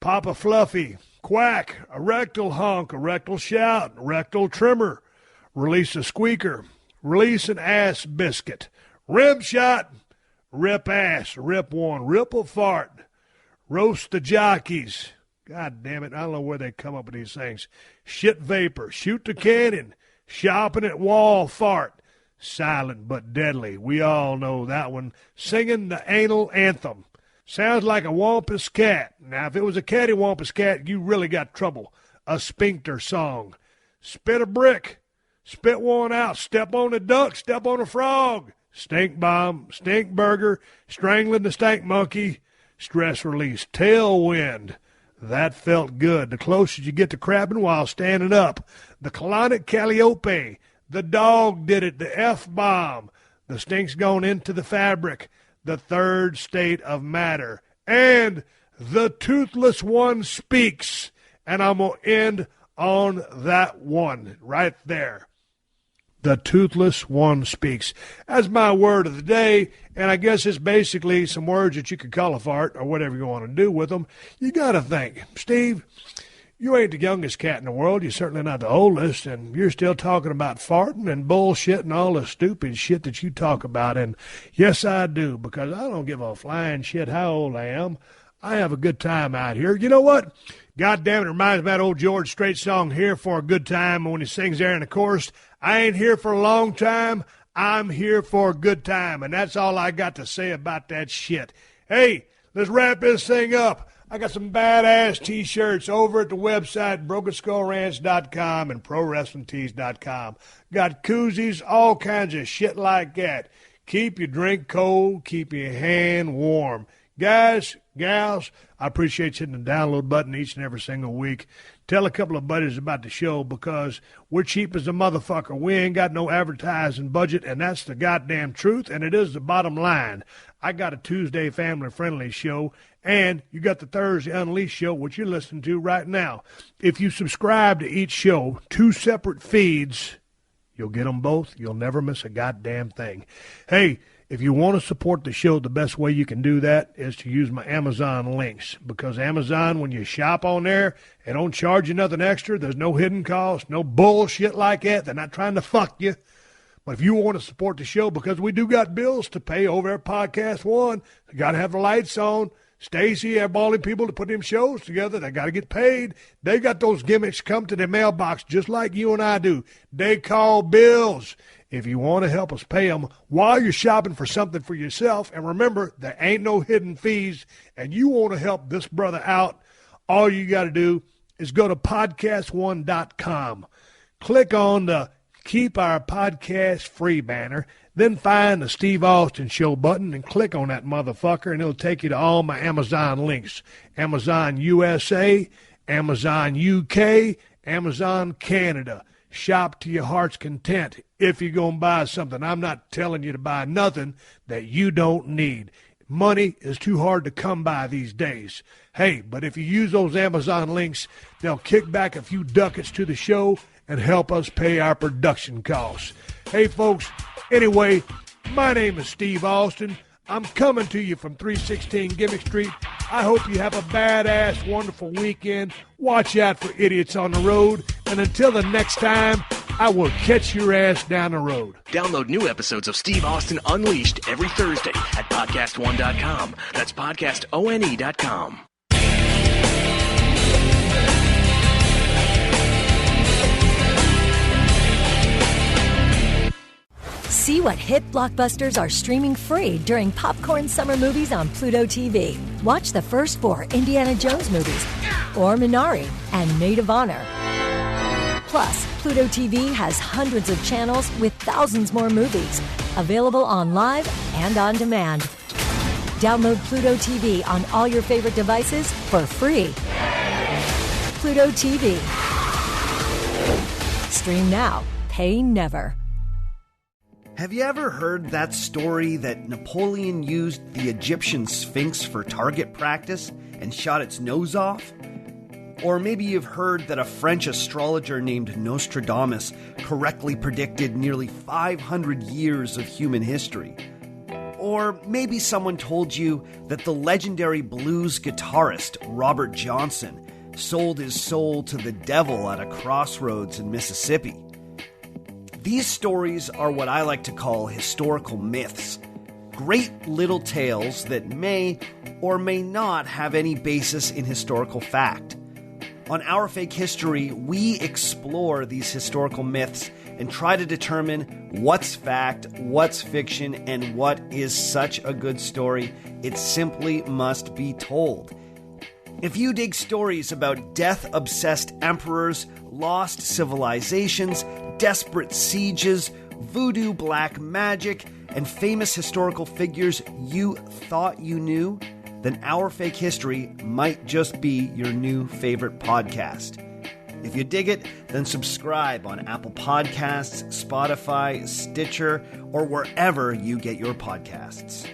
Papa Fluffy, quack, a rectal honk, a rectal shout, rectal trimmer, release a squeaker, release an ass biscuit, rim shot, rip ass, rip one, ripple fart, roast the jockeys. God damn it, I don't know where they come up with these things. Shit vapor, shoot the cannon, shopping at wall fart, silent but deadly. We all know that one. Singing the anal anthem. Sounds like a wampus cat. Now, if it was a cattywampus cat, you really got trouble. A sphincter song. Spit a brick. Spit one out. Step on a duck. Step on a frog. Stink bomb. Stink burger. Strangling the stank monkey. Stress release. Tailwind. That felt good. The closest you get to crabbing while standing up. The colonic calliope. The dog did it. The F-bomb. The stink's gone into the fabric. The third state of matter, and the toothless one speaks. And I'm going to end on that one right there. The toothless one speaks. That's my word of the day, and I guess it's basically some words that you could call a fart or whatever you want to do with them. You got to think, Steve, you ain't the youngest cat in the world. You're certainly not the oldest, and you're still talking about farting and bullshit and all the stupid shit that you talk about. And yes, I do, because I don't give a flying shit how old I am. I have a good time out here. You know what? God damn it, reminds me of that old George Strait song, Here for a Good Time, when he sings there in the chorus, I ain't here for a long time, I'm here for a good time. And that's all I got to say about that shit. Hey, let's wrap this thing up. I got some badass T-shirts over at the website, BrokenSkullRanch.com and ProWrestlingTees.com. Got koozies, all kinds of shit like that. Keep your drink cold, keep your hand warm. Guys, gals, I appreciate you hitting the download button each and every single week. Tell a couple of buddies about the show because we're cheap as a motherfucker. We ain't got no advertising budget, and that's the goddamn truth, and it is the bottom line. I got a Tuesday family-friendly show, and you got the Thursday Unleashed show, which you're listening to right now. If you subscribe to each show, 2 separate feeds, you'll get them both. You'll never miss a goddamn thing. Hey, if you want to support the show, the best way you can do that is to use my Amazon links. Because Amazon, when you shop on there, they don't charge you nothing extra. There's no hidden cost, no bullshit like that. They're not trying to fuck you. But if you want to support the show, because we do got bills to pay over at PodcastOne, you got to have the lights on. Stacy, all them people to put them shows together, they got to get paid. They got those gimmicks come to their mailbox just like you and I do. They call bills. If you want to help us pay them while you're shopping for something for yourself, and remember, there ain't no hidden fees, and you want to help this brother out, all you got to do is go to PodcastOne.com. click on the Keep Our Podcast Free banner, then find the Steve Austin Show button and click on that motherfucker, and it'll take you to all my Amazon links. Amazon USA, Amazon UK, Amazon Canada. Shop to your heart's content if you're going to buy something. I'm not telling you to buy nothing that you don't need. Money is too hard to come by these days. Hey, but if you use those Amazon links, they'll kick back a few ducats to the show and help us pay our production costs. Hey, folks, anyway, my name is Steve Austin. I'm coming to you from 316 Gimmick Street. I hope you have a badass, wonderful weekend. Watch out for idiots on the road. And until the next time, I will catch your ass down the road. Download new episodes of Steve Austin Unleashed every Thursday at PodcastOne.com. That's PodcastOne.com. See what hit blockbusters are streaming free during Popcorn Summer Movies on Pluto TV. Watch the first 4 Indiana Jones movies, or Minari and Maid of Honor. Plus, Pluto TV has hundreds of channels with thousands more movies, available on live and on demand. Download Pluto TV on all your favorite devices for free. Pluto TV. Stream now, pay never. Have you ever heard that story that Napoleon used the Egyptian Sphinx for target practice and shot its nose off? Or maybe you've heard that a French astrologer named Nostradamus correctly predicted nearly 500 years of human history. Or maybe someone told you that the legendary blues guitarist Robert Johnson sold his soul to the devil at a crossroads in Mississippi. These stories are what I like to call historical myths. Great little tales that may or may not have any basis in historical fact. On Our Fake History, we explore these historical myths and try to determine what's fact, what's fiction, and what is such a good story it simply must be told. If you dig stories about death-obsessed emperors, lost civilizations, desperate sieges, voodoo black magic, and famous historical figures you thought you knew, then Our Fake History might just be your new favorite podcast. If you dig it, then subscribe on Apple Podcasts, Spotify, Stitcher, or wherever you get your podcasts.